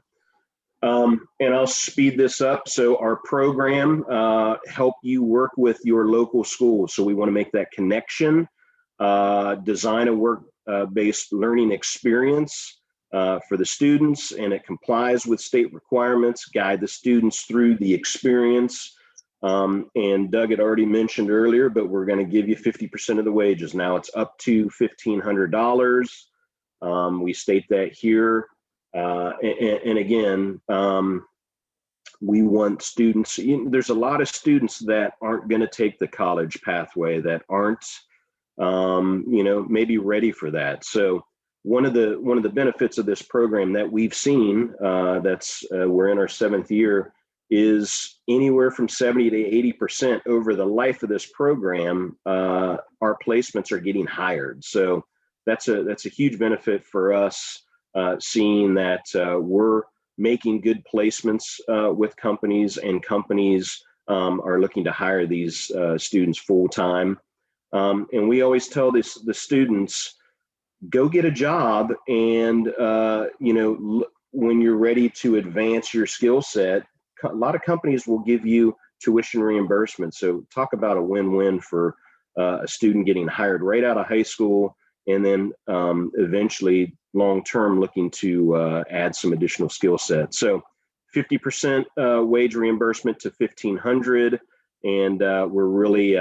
[SPEAKER 7] And I'll speed this up. So our program help you work with your local schools. So we want to make that connection, design a work-based learning experience for the students, and it complies with state requirements, guide the students through the experience. And Doug had already mentioned earlier, but we're going to give you 50% of the wages. Now it's up to $1,500. We state that here. And again, we want students, there's a lot of students that aren't going to take the college pathway, that aren't, maybe ready for that. So one of the benefits of this program that we've seen, we're in our 7th year, is anywhere from 70 to 80% over the life of this program. Our placements are getting hired. So that's a huge benefit for us, seeing that we're making good placements with companies, and companies are looking to hire these students full time. And we always tell the students, go get a job, and when you're ready to advance your skill set, a lot of companies will give you tuition reimbursement. So talk about a win-win for a student getting hired right out of high school, and then eventually long-term looking to add some additional skill sets. So 50% wage reimbursement to $1,500, and we're really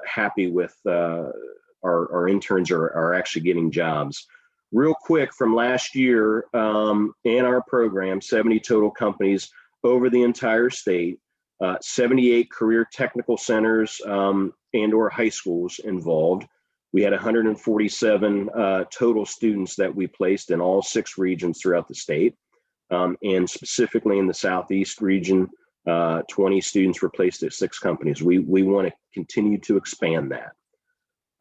[SPEAKER 7] happy with our interns are actually getting jobs. Real quick, from last year in our program, 70 total companies over the entire state, 78 career technical centers and or high schools involved. We had 147 total students that we placed in all 6 regions throughout the state. And specifically in the Southeast region, 20 students were placed at 6 companies. We want to continue to expand that.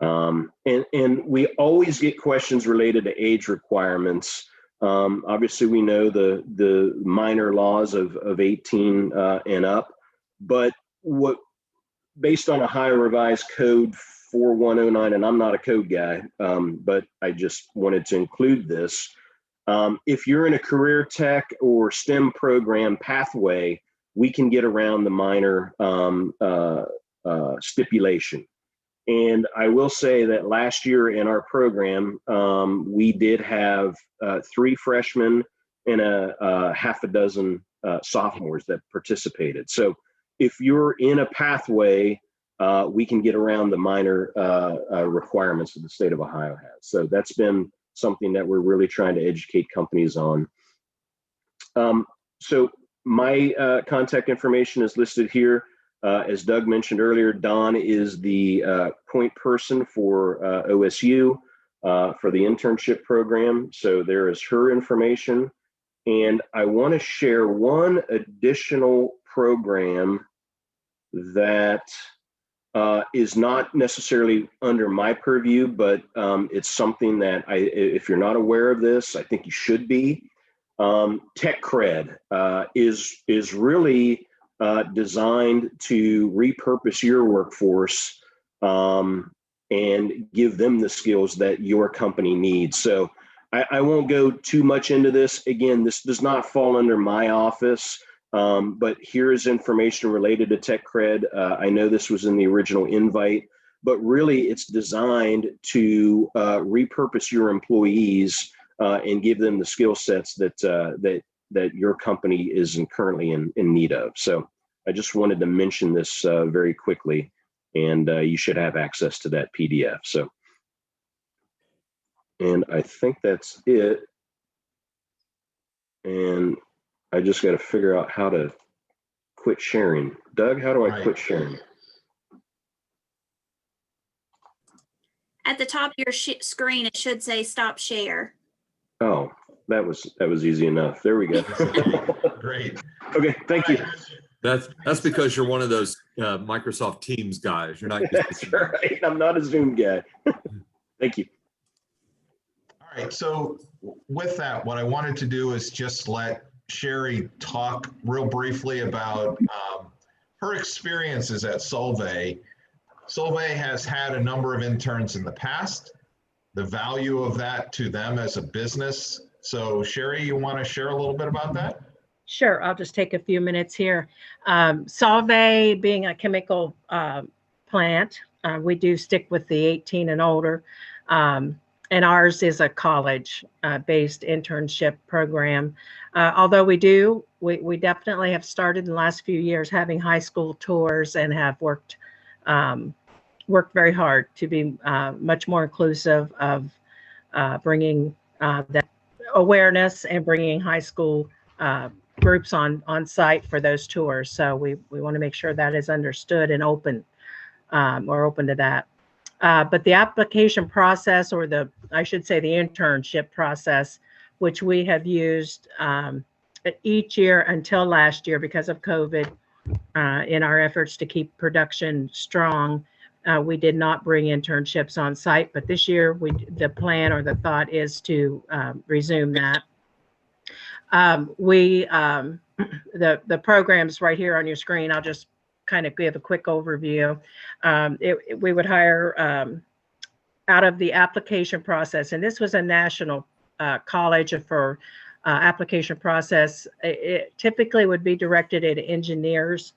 [SPEAKER 7] And we always get questions related to age requirements. Obviously, we know the minor laws of 18 and up, but based on Ohio Revised Code 4109, and I'm not a code guy, but I just wanted to include this. If you're in a career tech or STEM program pathway, we can get around the minor stipulation. And I will say that last year in our program, we did have 3 freshmen and a half a dozen sophomores that participated. So if you're in a pathway, we can get around the minor requirements that the state of Ohio has. So that's been something that we're really trying to educate companies on. So my contact information is listed here. As Doug mentioned earlier, Dawn is the point person for OSU for the internship program. So there is her information. And I want to share one additional program that is not necessarily under my purview, but it's something that if you're not aware of this, I think you should be. Tech Cred is really designed to repurpose your workforce and give them the skills that your company needs. So I won't go too much into this. Again, this does not fall under my office, but here is information related to Tech Cred. I know this was in the original invite, but really it's designed to repurpose your employees and give them the skill sets that your company is currently in need of. So I just wanted to mention this very quickly, and you should have access to that PDF. So And I think that's it. And I just got to figure out how to quit sharing. Doug, how do I quit sharing?
[SPEAKER 5] At the top of your screen, it should say stop share.
[SPEAKER 7] Oh, that was easy enough. There we go.
[SPEAKER 1] Great.
[SPEAKER 7] Okay, thank you.
[SPEAKER 4] That's because you're one of those Microsoft Teams guys. You're not.
[SPEAKER 7] That's right. I'm not a Zoom guy. Thank you.
[SPEAKER 1] All right, so with that, what I wanted to do is just let Sherry talk real briefly about her experiences at Solvay. Solvay has had a number of interns in the past, the value of that to them as a business. So Sherry, you want to share a little bit about that?
[SPEAKER 8] Sure, I'll just take a few minutes here. Solvay being a chemical plant, we do stick with the 18 and older. And ours is a college-based internship program. Although we definitely have started in the last few years having high school tours and have worked very hard to be much more inclusive of bringing that awareness and bringing high school groups on site for those tours. So we want to make sure that is understood and open to that. But the application process, or I should say the internship process, which we have used each year until last year because of COVID, in our efforts to keep production strong, we did not bring internships on site. But this year, the plan or the thought is to resume that. The programs right here on your screen, I'll just kind of give a quick overview. We would hire out of the application process, and this was a national college for application process. It typically would be directed at engineers,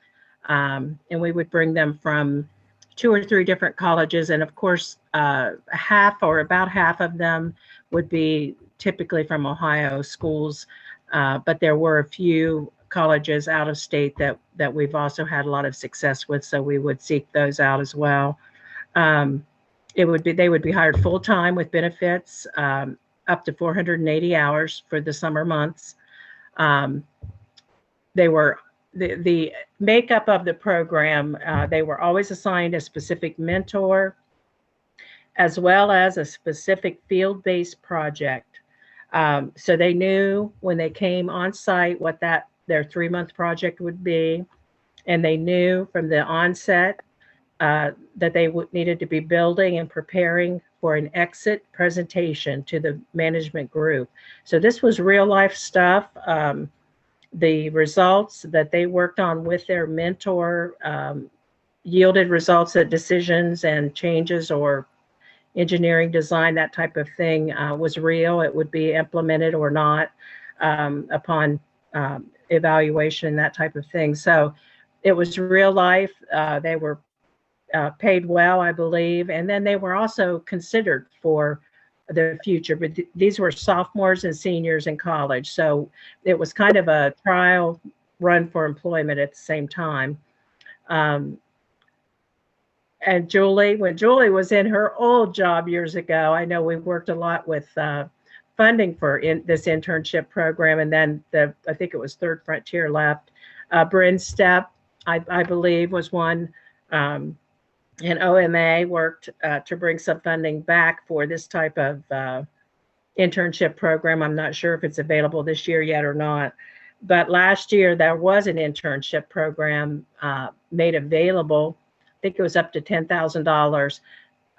[SPEAKER 8] and we would bring them from 2 or 3 different colleges, and of course, about half of them would be typically from Ohio schools, but there were a few colleges out of state that we've also had a lot of success with, so we would seek those out as well. They would be hired full-time with benefits, up to 480 hours for the summer months. They were the makeup of the program. They were always assigned a specific mentor, as well as a specific field-based project. So they knew when they came on site what their 3-month project would be, and they knew from the onset that they needed to be building and preparing for an exit presentation to the management group. So this was real life stuff. The results that they worked on with their mentor yielded results that decisions and changes or engineering design, that type of thing, was real. It would be implemented or not upon evaluation, that type of thing. So it was real life. They were paid well, I believe. And then they were also considered for the future, but these were sophomores and seniors in college. So it was kind of a trial run for employment at the same time. And when Julie was in her old job years ago, I know we worked a lot with funding for this internship program. And then I think it was Third Frontier left. Bryn Stepp, I believe, was one. And OMA worked to bring some funding back for this type of internship program. I'm not sure if it's available this year yet or not. But last year, there was an internship program made available. I think it was up to $10,000.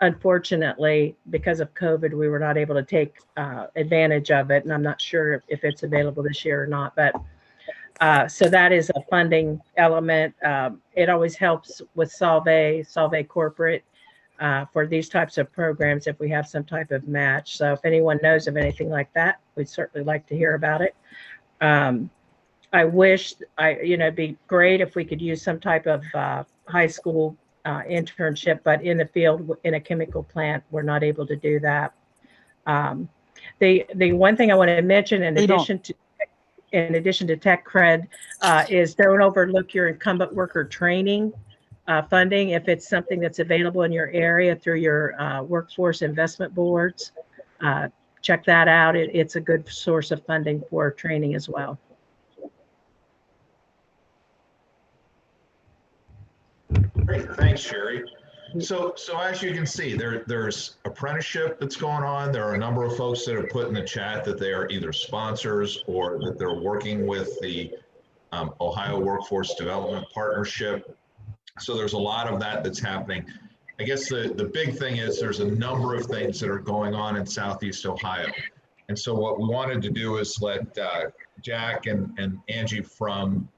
[SPEAKER 8] Unfortunately, because of COVID, we were not able to take advantage of it. And I'm not sure if it's available this year or not. But so that is a funding element. It always helps with Solvay corporate for these types of programs if we have some type of match. So if anyone knows of anything like that, we'd certainly like to hear about it. I wish, it'd be great if we could use some type of high school internship, but in the field, in a chemical plant, we're not able to do that. The one thing I want to mention, in addition to tech cred, is don't overlook your incumbent worker training funding if it's something that's available in your area through your workforce investment boards. check that out. It's a good source of funding for training as well.
[SPEAKER 1] Great, thanks, Sherry. So as you can see, there's apprenticeship that's going on. There are a number of folks that have put in the chat that they are either sponsors or that they're working with the Ohio Workforce Development Partnership. So there's a lot of that that's happening. I guess the big thing is there's a number of things that are going on in Southeast Ohio. And so what we wanted to do is let Jack and Angie from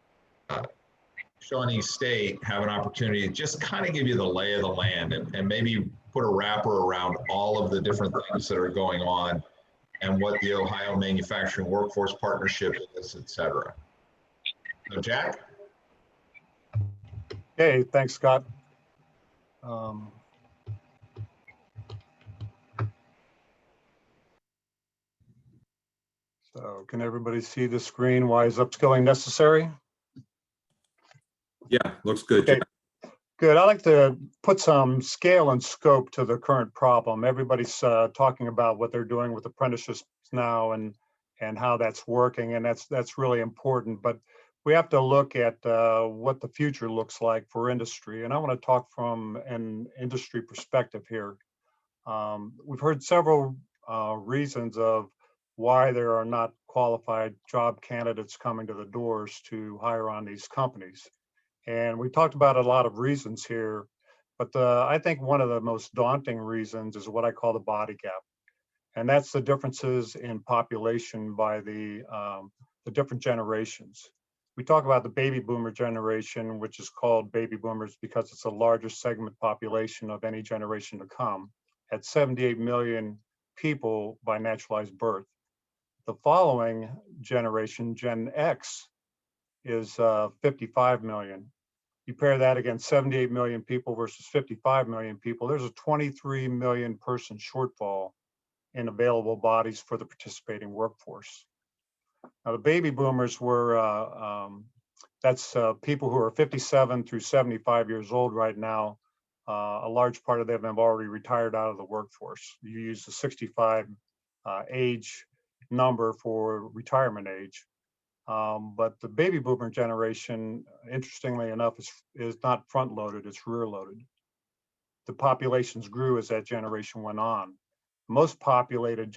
[SPEAKER 1] Shawnee State have an opportunity to just kind of give you the lay of the land and maybe put a wrapper around all of the different things that are going on and what the Ohio Manufacturing Workforce Partnership is, et cetera. So Jack?
[SPEAKER 9] Hey, thanks, Scott. So can everybody see the screen? Why is upskilling necessary?
[SPEAKER 4] Yeah, looks good.
[SPEAKER 9] Okay.
[SPEAKER 4] Jack.
[SPEAKER 9] Good. I like to put some scale and scope to the current problem. Everybody's talking about what they're doing with apprenticeships now and how that's working, and that's really important. But we have to look at what the future looks like for industry. And I want to talk from an industry perspective here. We've heard several reasons of why there are not qualified job candidates coming to the doors to hire on these companies. And we talked about a lot of reasons here, but I think one of the most daunting reasons is what I call the body gap. And that's the differences in population by the different generations. We talk about the baby boomer generation, which is called baby boomers because it's the largest segment population of any generation to come, at 78 million people by naturalized birth. The following generation, Gen X, is 55 million. You pair that against 78 million people versus 55 million people, there's a 23 million person shortfall in available bodies for the participating workforce. Now, the baby boomers were, that's people who are 57 through 75 years old right now. A large part of them have already retired out of the workforce. You use the 65 age number for retirement age. But the baby boomer generation, interestingly enough, is not front loaded, it's rear loaded. The populations grew as that generation went on. Most populated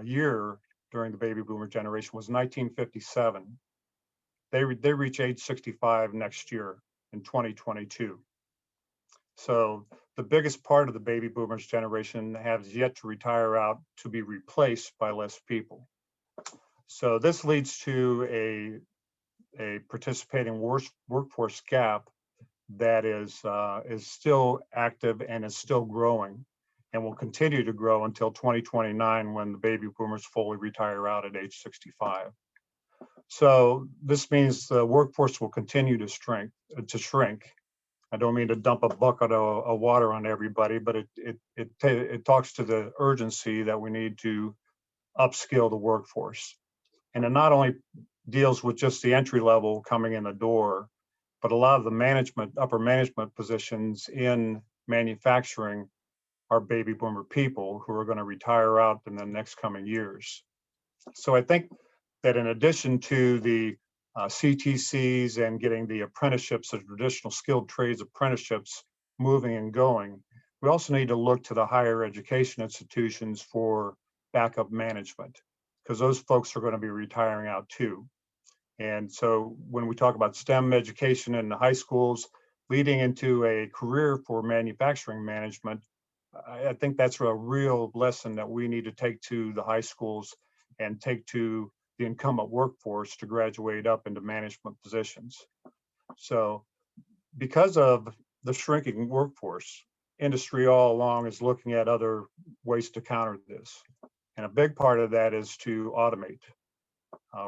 [SPEAKER 9] year during the baby boomer generation was 1957. They reach age 65 next year in 2022. So the biggest part of the baby boomers generation has yet to retire out to be replaced by less people. So this leads to a participating workforce gap that is still active and is still growing and will continue to grow until 2029 when the baby boomers fully retire out at age 65. So this means the workforce will continue to shrink. I don't mean to dump a bucket of water on everybody, but it talks to the urgency that we need to upskill the workforce. And it not only deals with just the entry level coming in the door, but a lot of the upper management positions in manufacturing are baby boomer people who are going to retire out in the next coming years. So I think that in addition to the CTCs and getting the apprenticeships, the traditional skilled trades apprenticeships moving and going, we also need to look to the higher education institutions for backup management, because those folks are going to be retiring out too. And so when we talk about STEM education in the high schools leading into a career for manufacturing management, I think that's a real lesson that we need to take to the high schools and take to the incumbent workforce to graduate up into management positions. So because of the shrinking workforce, industry all along is looking at other ways to counter this. And a big part of that is to automate.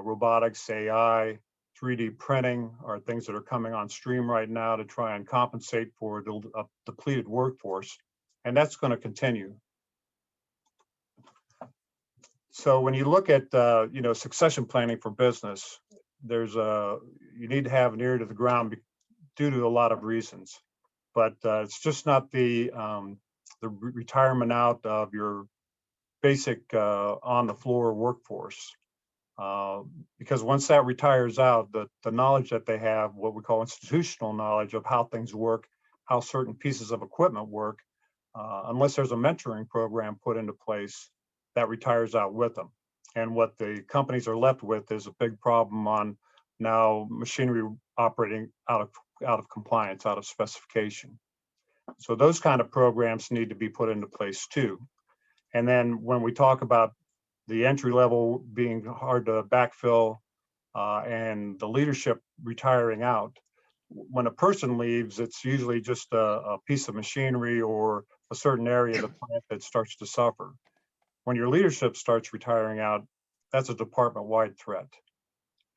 [SPEAKER 9] Robotics, AI, 3D printing are things that are coming on stream right now to try and compensate for the depleted workforce. And that's going to continue. So when you look at succession planning for business, you need to have an ear to the ground due to a lot of reasons. But it's just not the retirement out of your basic on the floor workforce. Because once that retires out, the knowledge that they have, what we call institutional knowledge of how things work, how certain pieces of equipment work, unless there's a mentoring program put into place, that retires out with them. And what the companies are left with is a big problem on now machinery operating out of compliance, out of specification. So those kind of programs need to be put into place too. And then when we talk about the entry level being hard to backfill and the leadership retiring out, when a person leaves, it's usually just a piece of machinery or a certain area of the plant that starts to suffer. When your leadership starts retiring out, that's a department-wide threat.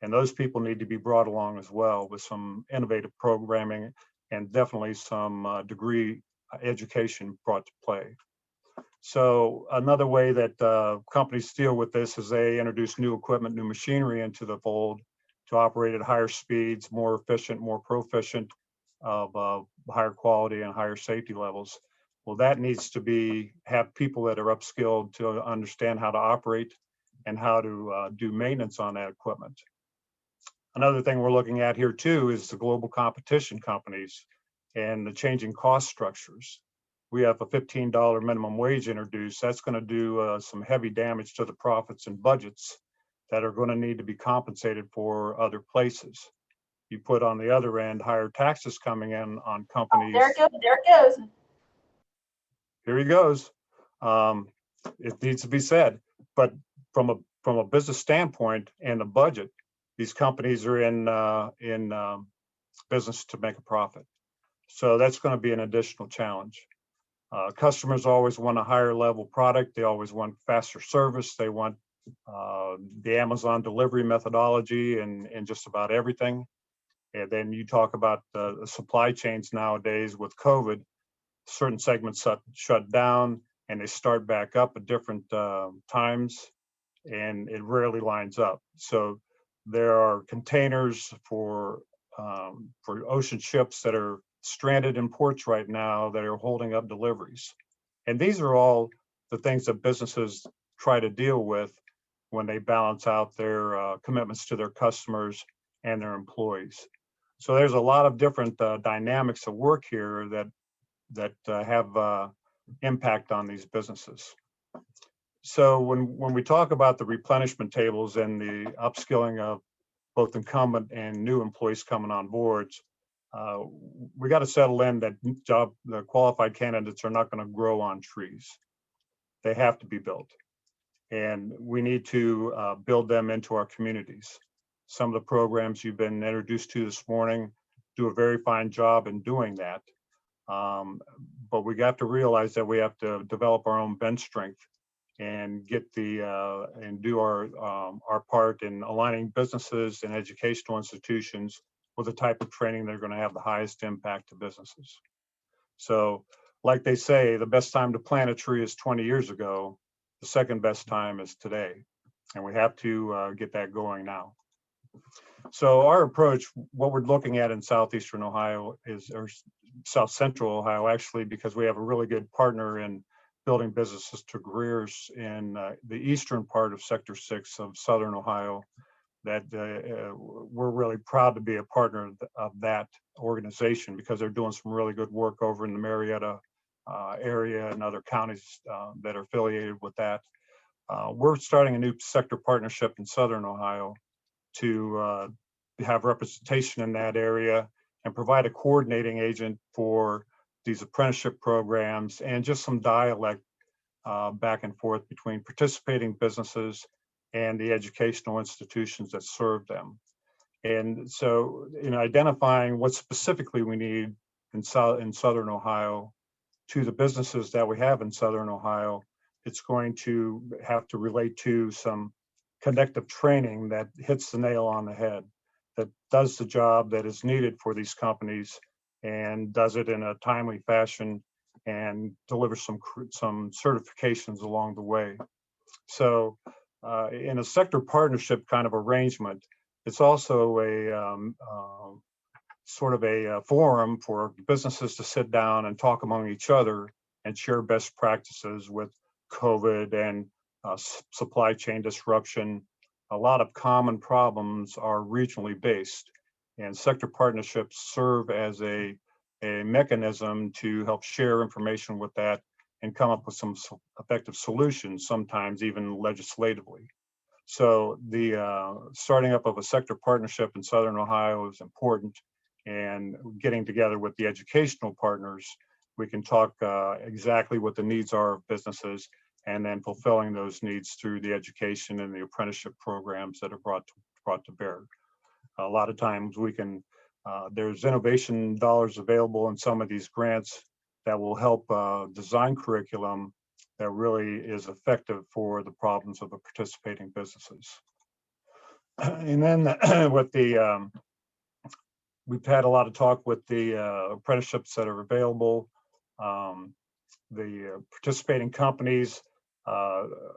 [SPEAKER 9] And those people need to be brought along as well with some innovative programming and definitely some degree education brought to play. So another way that companies deal with this is they introduce new equipment, new machinery into the fold to operate at higher speeds, more efficient, more proficient, of higher quality and higher safety levels. Well, that needs to have people that are upskilled to understand how to operate and how to do maintenance on that equipment. Another thing we're looking at here too is the global competition companies and the changing cost structures. We have a $15 minimum wage introduced. That's going to do some heavy damage to the profits and budgets that are going to need to be compensated for other places. You put on the other end higher taxes coming in on companies.
[SPEAKER 10] There it goes. There it goes.
[SPEAKER 9] Here he goes. It needs to be said, but from a business standpoint and a budget, these companies are in business to make a profit. So that's going to be an additional challenge. Customers always want a higher level product. They always want faster service. They want the Amazon delivery methodology and just about everything. And then you talk about the supply chains nowadays with COVID, certain segments shut down and they start back up at different times, and it rarely lines up. So there are containers for ocean ships that are stranded in ports right now that are holding up deliveries. And these are all the things that businesses try to deal with when they balance out their commitments to their customers and their employees. So there's a lot of different dynamics of work here that have impact on these businesses. So when we talk about the replenishment tables and the upskilling of both incumbent and new employees coming on boards, we got to settle in that the qualified candidates are not going to grow on trees. They have to be built. And we need to build them into our communities. Some of the programs you've been introduced to this morning do a very fine job in doing that. But we got to realize that we have to develop our own bench strength and get and do our part in aligning businesses and educational institutions with the type of training that are going to have the highest impact to businesses. So like they say, the best time to plant a tree is 20 years ago. The second best time is today. And we have to get that going now. So our approach, what we're looking at in Southeastern Ohio or South Central Ohio, actually, because we have a really good partner in building businesses to careers in the eastern part of Sector 6 of Southern Ohio, that we're really proud to be a partner of that organization because they're doing some really good work over in the Marietta area and other counties that are affiliated with that. We're starting a new sector partnership in Southern Ohio to have representation in that area and provide a coordinating agent for these apprenticeship programs and just some dialect back and forth between participating businesses and the educational institutions that serve them. And so in identifying what specifically we need in Southern Ohio to the businesses that we have in Southern Ohio, it's going to have to relate to some connective training that hits the nail on the head, that does the job that is needed for these companies and does it in a timely fashion and delivers some certifications along the way. So in a sector partnership kind of arrangement, it's also a sort of a forum for businesses to sit down and talk among each other and share best practices with COVID and supply chain disruption. A lot of common problems are regionally based, and sector partnerships serve as a mechanism to help share information with that and come up with some effective solutions, sometimes even legislatively. So the starting up of a sector partnership in Southern Ohio is important, and getting together with the educational partners, we can talk exactly what the needs are of businesses, and then fulfilling those needs through the education and the apprenticeship programs that are brought to bear. A lot of times we can, there's innovation dollars available in some of these grants that will help design curriculum that really is effective for the problems of the participating businesses. And then with the, we've had a lot of talk with the apprenticeships that are available. The participating companies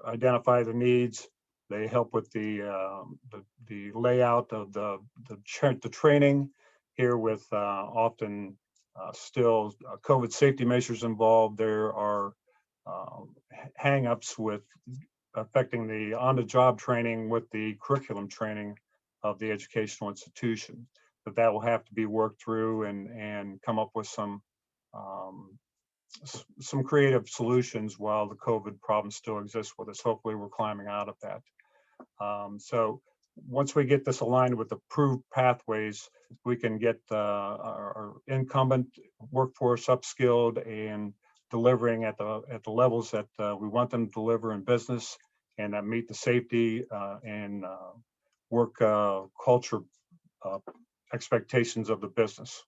[SPEAKER 9] identify the needs. They help with the layout of the training here with often still COVID safety measures involved. There are hang-ups with affecting the on-the-job training with the curriculum training of the educational institution. But that will have to be worked through and come up with some creative solutions while the COVID problem still exists with us. Hopefully we're climbing out of that. So once we get this aligned with approved pathways, we can get our incumbent workforce upskilled and delivering at the levels that we want them to deliver in business, and that meet the safety and work culture expectations of the business.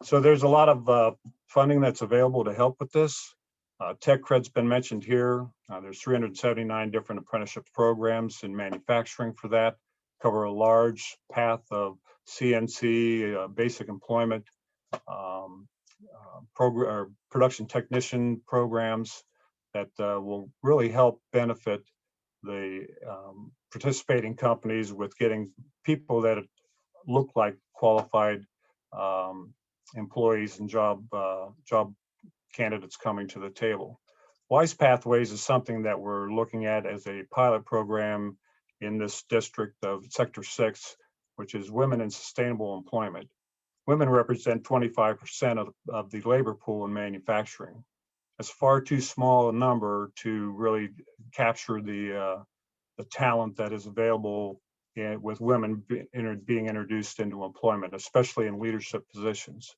[SPEAKER 9] So there's a lot of funding that's available to help with this. Tech Cred's been mentioned here. There's 379 different apprenticeship programs in manufacturing for that, cover a large path of CNC, basic employment, production technician programs that will really help benefit the participating companies with getting people that look like qualified employees and job candidates coming to the table. Wise Pathways is something that we're looking at as a pilot program in this district of Sector 6, which is women in sustainable employment. Women represent 25% of the labor pool in manufacturing. It's far too small a number to really capture the talent that is available with women being introduced into employment, especially in leadership positions.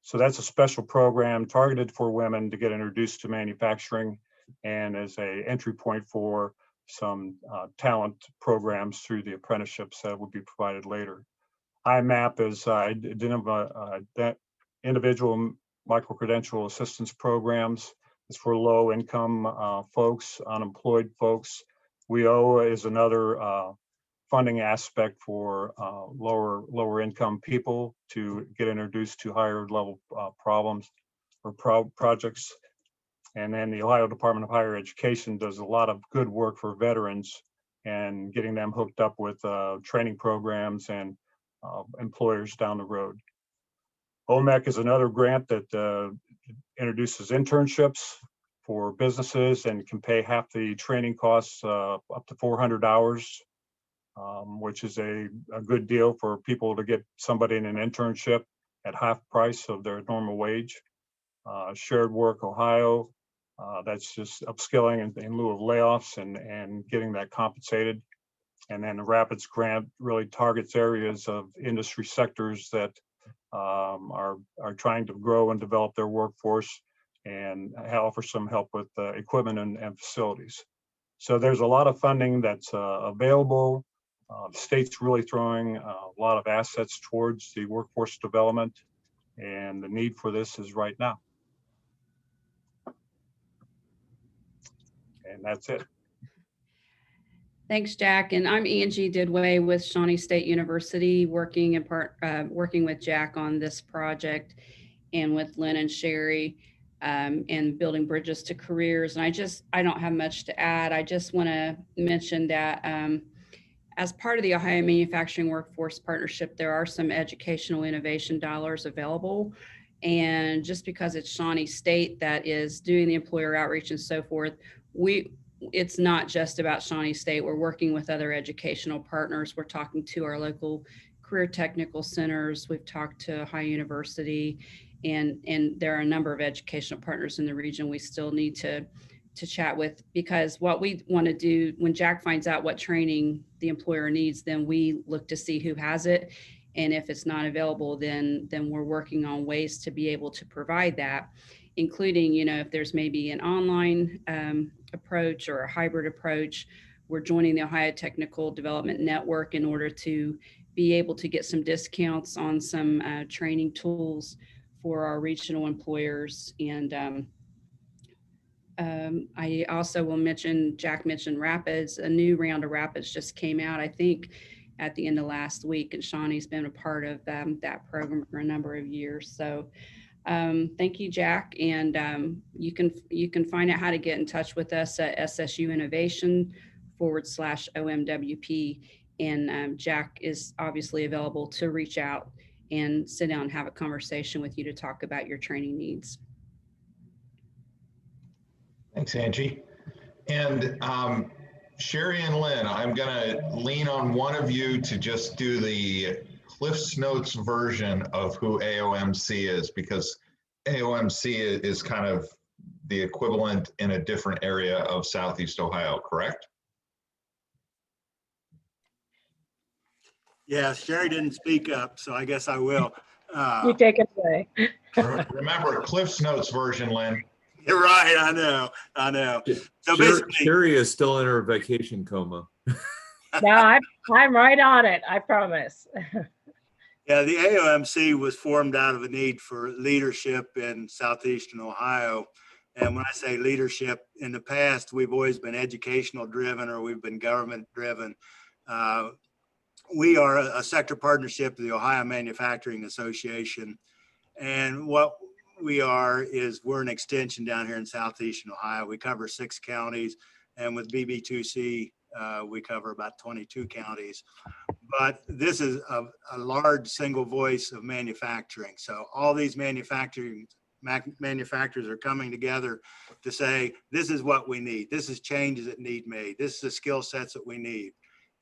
[SPEAKER 9] So that's a special program targeted for women to get introduced to manufacturing, and as an entry point for some talent programs through the apprenticeships that will be provided later. IMAP is individual micro-credential assistance programs. It's for low income folks, unemployed folks. WIOA is another funding aspect for lower income people to get introduced to higher level problems or projects. And then the Ohio Department of Higher Education does a lot of good work for veterans and getting them hooked up with training programs and employers down the road. OMEC is another grant that introduces internships for businesses and can pay half the training costs up to 400 hours. Which is a good deal for people to get somebody in an internship at half price of their normal wage. Shared Work Ohio, that's just upskilling in lieu of layoffs and getting that compensated. And then the Rapids grant really targets areas of industry sectors that are trying to grow and develop their workforce and offer some help with equipment and facilities. So there's a lot of funding that's available. The state's really throwing a lot of assets towards the workforce development, and the need for this is right now. And that's it.
[SPEAKER 10] Thanks, Jack. And I'm Angie Didway with Shawnee State University, working with Jack on this project, and with Lynn and Sherry, and building bridges to careers. And I don't have much to add. I just want to mention that as part of the Ohio Manufacturing Workforce Partnership, there are some educational innovation dollars available. And just because it's Shawnee State that is doing the employer outreach and so forth, we it's not just about Shawnee State. We're working with other educational partners. We're talking to our local career technical centers. We've talked to Ohio University, and there are a number of educational partners in the region we still need to chat with, because what we want to do when Jack finds out what training the employer needs, then we look to see who has it. And if it's not available, then we're working on ways to be able to provide that, including, if there's maybe an online approach or a hybrid approach. We're joining the Ohio Technical Development Network in order to be able to get some discounts on some training tools for our regional employers. And I also will mention, Jack mentioned Rapids. A new round of Rapids just came out, I think, at the end of last week, and Shawnee's been a part of that program for a number of years. So thank you, Jack. And you can find out how to get in touch with us at SSU Innovation/OMWP. And Jack is obviously available to reach out and sit down and have a conversation with you to talk about your training needs.
[SPEAKER 1] Thanks, Angie. And Sherry and Lynn, I'm going to lean on one of you to just do the Cliff's Notes version of who AOMC is, because AOMC is kind of the equivalent in a different area of Southeast Ohio, correct?
[SPEAKER 2] Yeah, Sherry didn't speak up, so I guess I will.
[SPEAKER 8] You take it away.
[SPEAKER 1] Remember, Cliff's Notes version, Lynn.
[SPEAKER 2] You're right. I know. So basically,
[SPEAKER 4] Sherry is still in her vacation coma.
[SPEAKER 8] No, I'm right on it. I promise.
[SPEAKER 2] yeah, the AOMC was formed out of a need for leadership in Southeastern Ohio. And when I say leadership, in the past, we've always been educational driven, or we've been government driven. We are a sector partnership of the Ohio Manufacturing Association. And what we are is we're an extension down here in Southeastern Ohio. We cover 6 counties, and with BB2C, we cover about 22 counties. But this is a large single voice of manufacturing. So all these manufacturers are coming together to say, this is what we need. This is changes that need made. This is the skill sets that we need.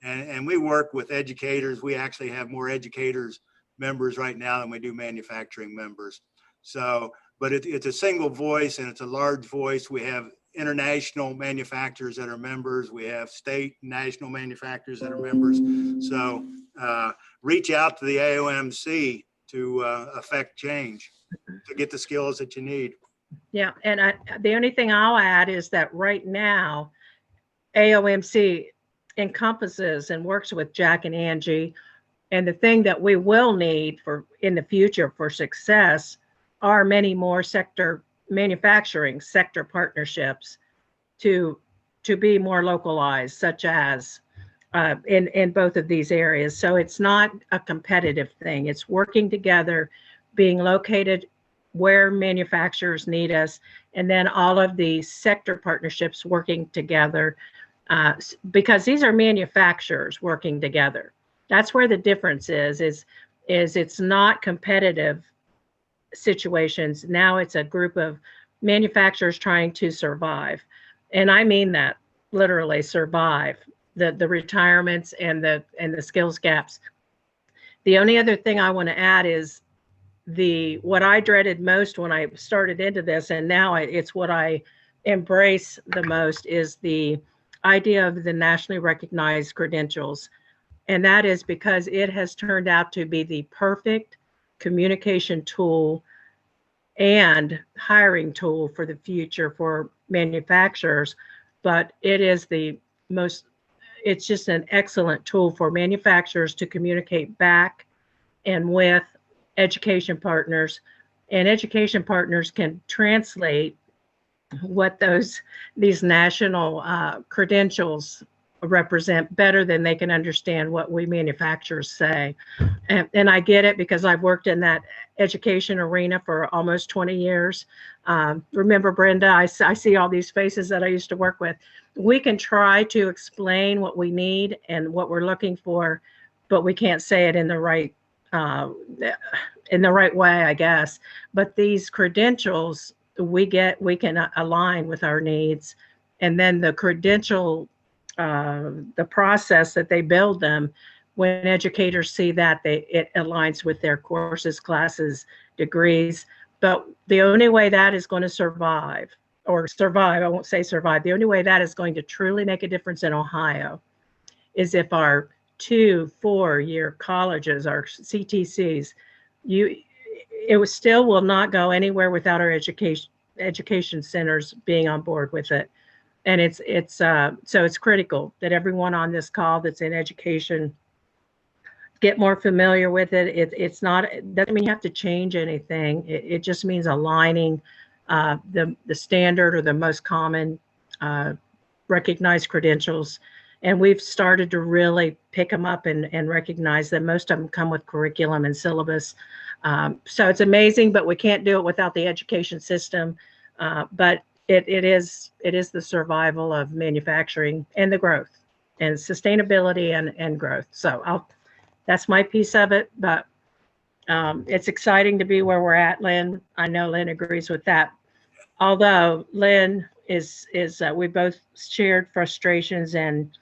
[SPEAKER 2] And we work with educators. We actually have more educators members right now than we do manufacturing members. So, but it's a single voice, and it's a large voice. We have international manufacturers that are members. We have state and national manufacturers that are members. So reach out to the AOMC to affect change, to get the skills that you need.
[SPEAKER 8] Yeah, and the only thing I'll add is that right now, AOMC encompasses and works with Jack and Angie. And the thing that we will need for in the future for success are many more manufacturing sector partnerships to be more localized, such as in both of these areas. So it's not a competitive thing. It's working together, being located where manufacturers need us, and then all of the sector partnerships working together, because these are manufacturers working together. That's where the difference is it's not competitive situations. Now it's a group of manufacturers trying to survive. And I mean that literally, survive the retirements and the skills gaps. The only other thing I want to add is what I dreaded most when I started into this, and now it's what I embrace the most, is the idea of the nationally recognized credentials. And that is because it has turned out to be the perfect communication tool and hiring tool for the future for manufacturers. But it's just an excellent tool for manufacturers to communicate back and with education partners, and education partners can translate what these national credentials represent better than they can understand what we manufacturers say. And I get it, because I've worked in that education arena for almost 20 years. Remember, Brenda, I see all these faces that I used to work with. We can try to explain what we need and what we're looking for, but we can't say it in the right way, I guess. But these credentials we can align with our needs And then the credential, the process that they build them, when educators see that, it aligns with their courses, classes, degrees. But the only way that is going to survive, I won't say survive, the only way that is going to truly make a difference in Ohio is if our 2-4-year colleges, our CTCs, it still will not go anywhere without our education centers being on board with it. And so it's critical that everyone on this call that's in education get more familiar with it. It doesn't mean you have to change anything. It just means aligning the standard or the most common recognized credentials. And we've started to really pick them up and recognize that most of them come with curriculum and syllabus. So it's amazing, but we can't do it without the education system. But it is the survival of manufacturing and the growth and sustainability and growth. So that's my piece of it, but it's exciting to be where we're at, Lynn. I know Lynn agrees with that. Although Lynn we both shared frustrations and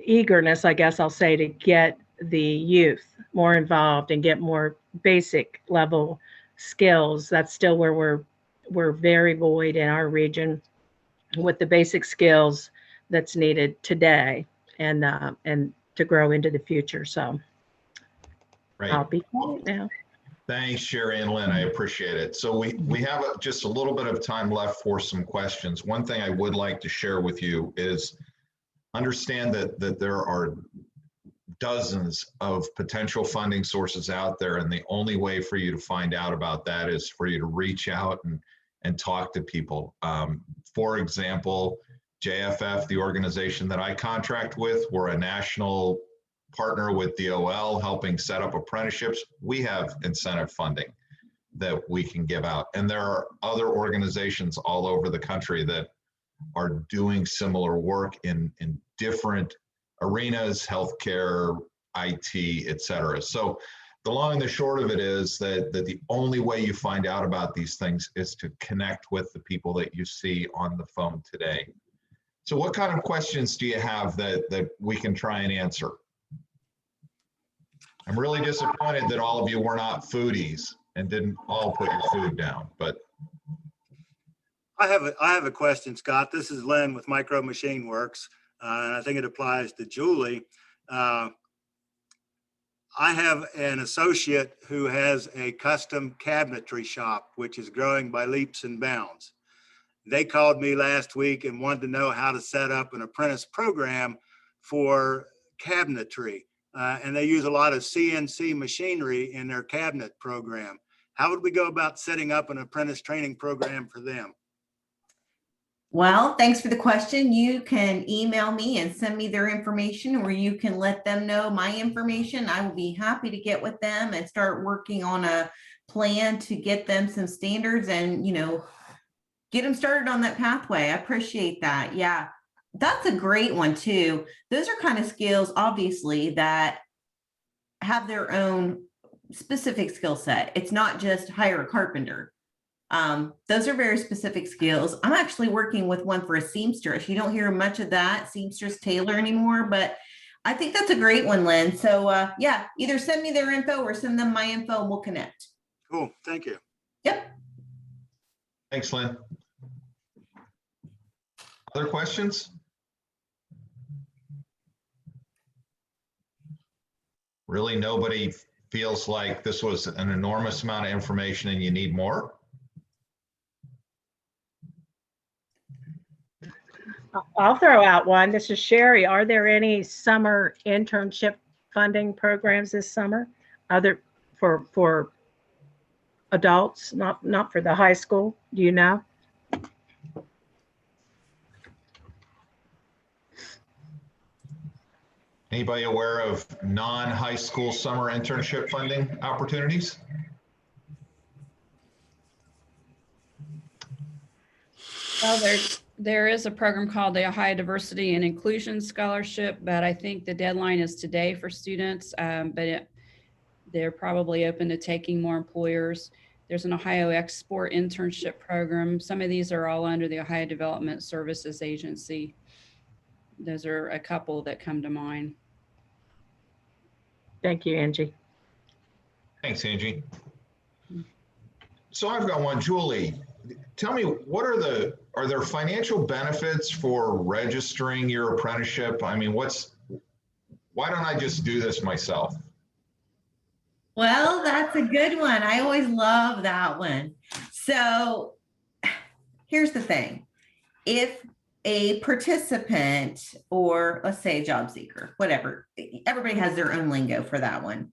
[SPEAKER 8] eagerness, I guess I'll say, to get the youth more involved and get more basic level skills. That's still where we're very void in our region with the basic skills that's needed today and to grow into the future. So
[SPEAKER 1] Right.
[SPEAKER 8] I'll be quiet now.
[SPEAKER 1] Thanks, Sherry and Lynn. I appreciate it. So we have just a little bit of time left for some questions. One thing I would like to share with you is understand that there are dozens of potential funding sources out there, and the only way for you to find out about that is for you to reach out and talk to people. For example, JFF, the organization that I contract with, we're a national partner with DOL helping set up apprenticeships. We have incentive funding that we can give out. And there are other organizations all over the country that are doing similar work in different arenas, healthcare, IT, et cetera. So the long and the short of it is that the only way you find out about these things is to connect with the people that you see on the phone today. So what kind of questions do you have that we can try and answer? I'm really disappointed that all of you were not foodies and didn't all put your food down, but.
[SPEAKER 2] I have a question, Scott. This is Len with Micro Machine Works, and I think it applies to Julie. I have an associate who has a custom cabinetry shop, which is growing by leaps and bounds. They called me last week and wanted to know how to set up an apprentice program for cabinetry. And they use a lot of CNC machinery in their cabinet program. How would we go about setting up an apprentice training program for them?
[SPEAKER 3] Well, thanks for the question. You can email me and send me their information, or you can let them know my information. I will be happy to get with them and start working on a plan to get them some standards and, get them started on that pathway. I appreciate that. Yeah, that's a great one too. Those are kind of skills, obviously, that have their own specific skill set. It's not just hire a carpenter. Those are very specific skills. I'm actually working with one for a seamstress. You don't hear much of that seamstress tailor anymore, but I think that's a great one, Lynn. So yeah, either send me their info or send them my info and we'll connect.
[SPEAKER 2] Cool. Thank you.
[SPEAKER 3] Yep.
[SPEAKER 1] Thanks, Lynn. Other questions? Really, nobody feels like this was an enormous amount of information and you need more?
[SPEAKER 8] I'll throw out one. This is Sherry. Are there any summer internship funding programs this summer? Other for adults, not for the high school? Do you know?
[SPEAKER 1] Anybody aware of non-high school summer internship funding opportunities?
[SPEAKER 10] Well, there is a program called the Ohio Diversity and Inclusion Scholarship, but I think the deadline is today for students, but they're probably open to taking more employers. There's an Ohio Export Internship Program. Some of these are all under the Ohio Development Services Agency. Those are a couple that come to mind.
[SPEAKER 8] Thank you, Angie.
[SPEAKER 1] Thanks, Angie. So I've got one, Julie. Tell me, are there financial benefits for registering your apprenticeship? I mean, why don't I just do this myself?
[SPEAKER 3] Well, that's a good one. I always love that one. So here's the thing. If a participant, or let's say a job seeker, whatever, everybody has their own lingo for that one.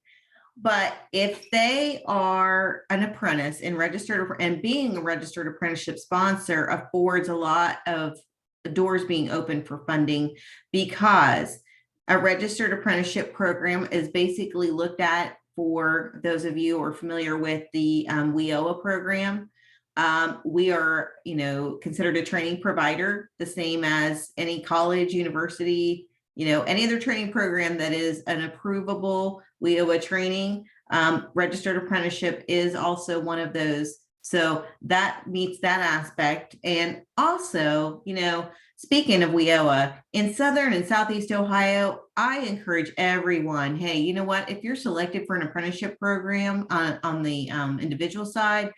[SPEAKER 3] But if they are an apprentice and being a registered apprenticeship sponsor affords a lot of doors being open for funding, because a registered apprenticeship program is basically looked at, for those of you who are familiar with the WIOA program. We are, considered a training provider, the same as any college, university, any other training program that is an approvable WIOA training. Registered apprenticeship is also one of those. So that meets that aspect. And also, speaking of WIOA, in Southern and Southeast Ohio, I encourage everyone, hey, you know what, if you're selected for an apprenticeship program on the individual side,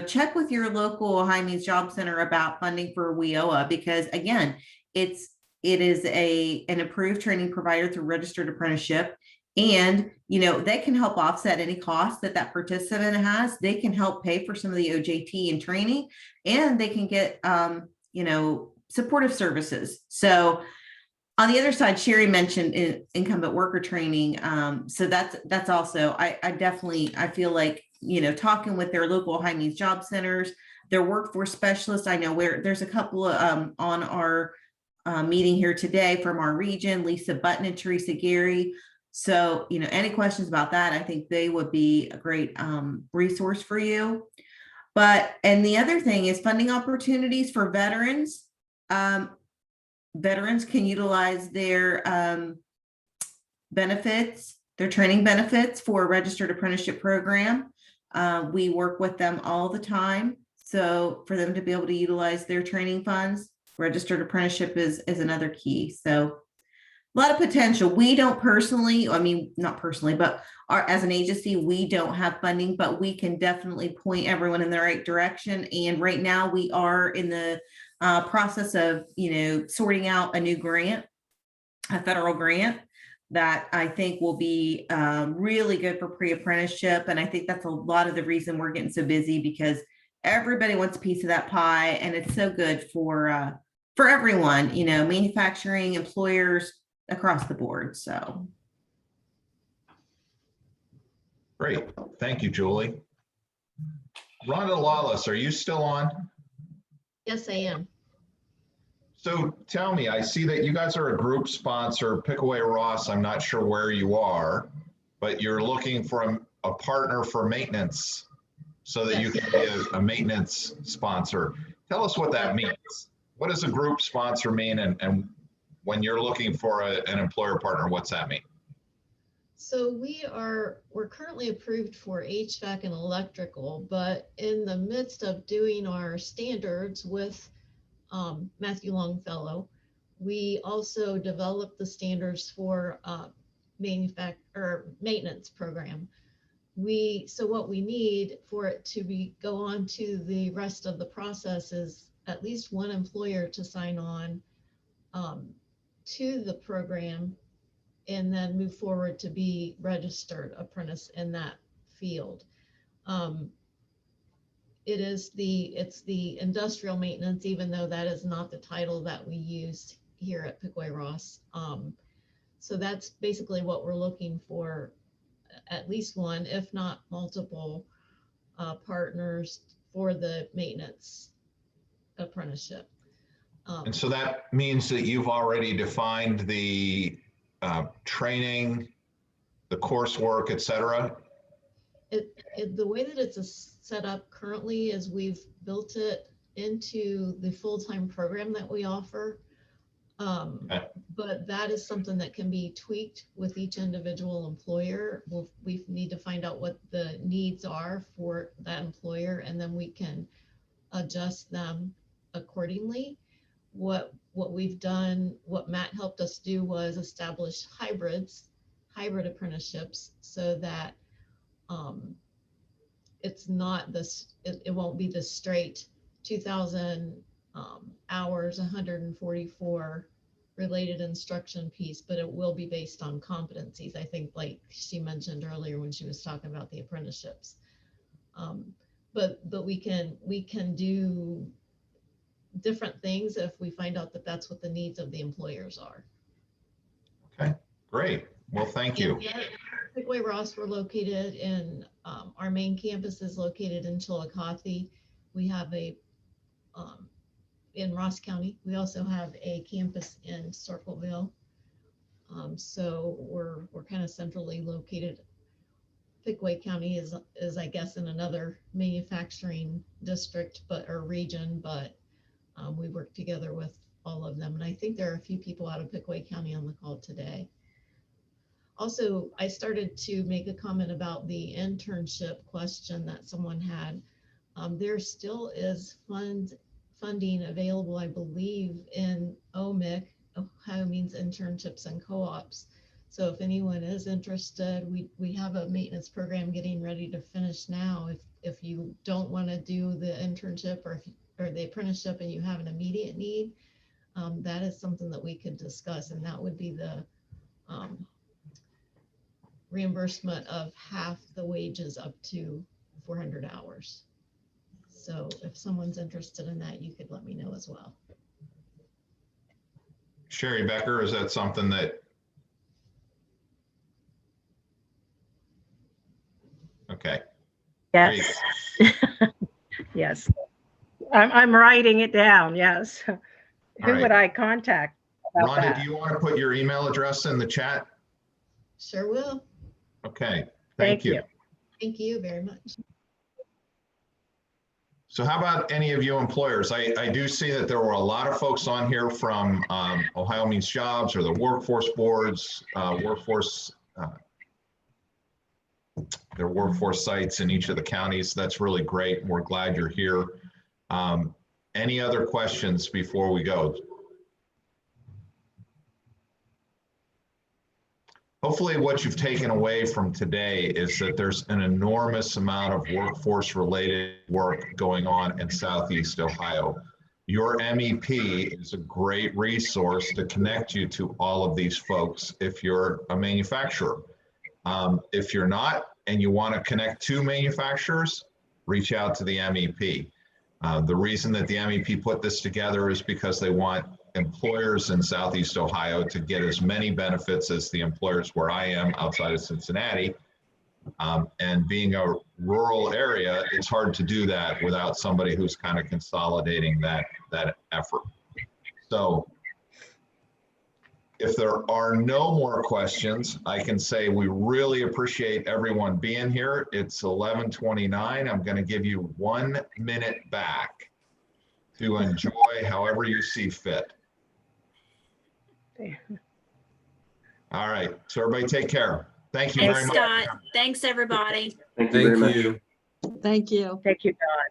[SPEAKER 3] check with your local Ohio Means Job Center about funding for WIOA, because again, it is an approved training provider through registered apprenticeship. And, they can help offset any costs that participant has. They can help pay for some of the OJT and training, and they can get, supportive services. So on the other side, Sherry mentioned incumbent worker training. So that's also, I feel like, talking with their local Ohio Means Job Centers, their workforce specialists. I know where there's a couple of, on our meeting here today from our region, Lisa Button and Teresa Gary. So, any questions about that, I think they would be a great resource for you. And the other thing is funding opportunities for veterans. Veterans can utilize their benefits, their training benefits for a registered apprenticeship program. We work with them all the time. So for them to be able to utilize their training funds, registered apprenticeship is another key. So a lot of potential. We don't personally, not personally, but as an agency, we don't have funding, but we can definitely point everyone in the right direction. And right now we are in the process of, sorting out a new grant, a federal grant that I think will be really good for pre-apprenticeship. And I think that's a lot of the reason we're getting so busy, because everybody wants a piece of that pie, and it's so good for everyone, manufacturing, employers, across the board. So
[SPEAKER 1] Great. Thank you, Julie. Rhonda Lawless, are you still on?
[SPEAKER 11] Yes, I am.
[SPEAKER 1] So tell me, I see that you guys are a group sponsor, Pickaway Ross. I'm not sure where you are, but you're looking for a partner for maintenance so that you can be a maintenance sponsor. Tell us what that means. What does a group sponsor mean? And when you're looking for an employer partner, what's that mean?
[SPEAKER 11] So we're currently approved for HVAC and electrical, but in the midst of doing our standards with Matthew Longfellow, we also developed the standards for maintenance program. So what we need for it to go on to the rest of the process is at least one employer to sign on to the program, and then move forward to be registered apprentice in that field. It's the industrial maintenance, even though that is not the title that we use here at Pickaway Ross. So that's basically what we're looking for, at least one, if not multiple partners for the maintenance apprenticeship.
[SPEAKER 1] And so that means that you've already defined the training, the coursework, et cetera?
[SPEAKER 11] The way that it's set up currently is we've built it into the full-time program that we offer.
[SPEAKER 1] Okay.
[SPEAKER 11] But that is something that can be tweaked with each individual employer. We need to find out what the needs are for that employer, and then we can adjust them accordingly. What we've done, what Matt helped us do, was establish hybrid apprenticeships, so that it's not this, it won't be the straight 2,000 hours, 144 related instruction piece, but it will be based on competencies. I think, like she mentioned earlier when she was talking about the apprenticeships. But we can do different things if we find out that that's what the needs of the employers are.
[SPEAKER 1] Okay, great. Well, thank you.
[SPEAKER 11] Pickaway Ross, we're located in, our main campus is located in Chillicothe. We have in Ross County. We also have a campus in Circleville. So we're kind of centrally located. Pickaway County is I guess in another manufacturing district, or region, but we work together with all of them. And I think there are a few people out of Pickaway County on the call today. Also, I started to make a comment about the internship question that someone had. There still is funding available, I believe, in OMIC, Ohio Means Internships and Co-ops. So if anyone is interested, we have a maintenance program getting ready to finish now. If you don't want to do the internship or the apprenticeship and you have an immediate need, that is something that we could discuss, and that would be the reimbursement of half the wages up to 400 hours. So if someone's interested in that, you could let me know as well.
[SPEAKER 1] Sherry Becker, is that something that? Okay.
[SPEAKER 8] Yes. Yes. I'm writing it down. Yes. Who
[SPEAKER 1] right.
[SPEAKER 8] would I contact about
[SPEAKER 1] Rhonda,
[SPEAKER 8] that?
[SPEAKER 1] do you want to put your email address in the chat?
[SPEAKER 11] Sure will.
[SPEAKER 1] Okay. Thank you.
[SPEAKER 11] Thank you very much.
[SPEAKER 1] So how about any of you employers? I do see that there were a lot of folks on here from Ohio Means Jobs or the workforce boards, their workforce sites in each of the counties. That's really great. We're glad you're here. Any other questions before we go? Hopefully what you've taken away from today is that there's an enormous amount of workforce related work going on in Southeast Ohio. Your MEP is a great resource to connect you to all of these folks if you're a manufacturer. If you're not and you want to connect to manufacturers, reach out to the MEP. The reason that the MEP put this together is because they want employers in Southeast Ohio to get as many benefits as the employers where I am outside of Cincinnati. And being a rural area, it's hard to do that without somebody who's kind of consolidating that effort. So if there are no more questions, I can say we really appreciate everyone being here. It's 11:29. I'm going to give you 1 minute back to enjoy however you see fit. All right. So everybody take care. Thank you very
[SPEAKER 5] Thanks,
[SPEAKER 1] much.
[SPEAKER 5] Scott. Thanks, everybody.
[SPEAKER 7] Thank you very much.
[SPEAKER 4] Thank you.
[SPEAKER 12] Thank you.
[SPEAKER 8] Thank you, Don.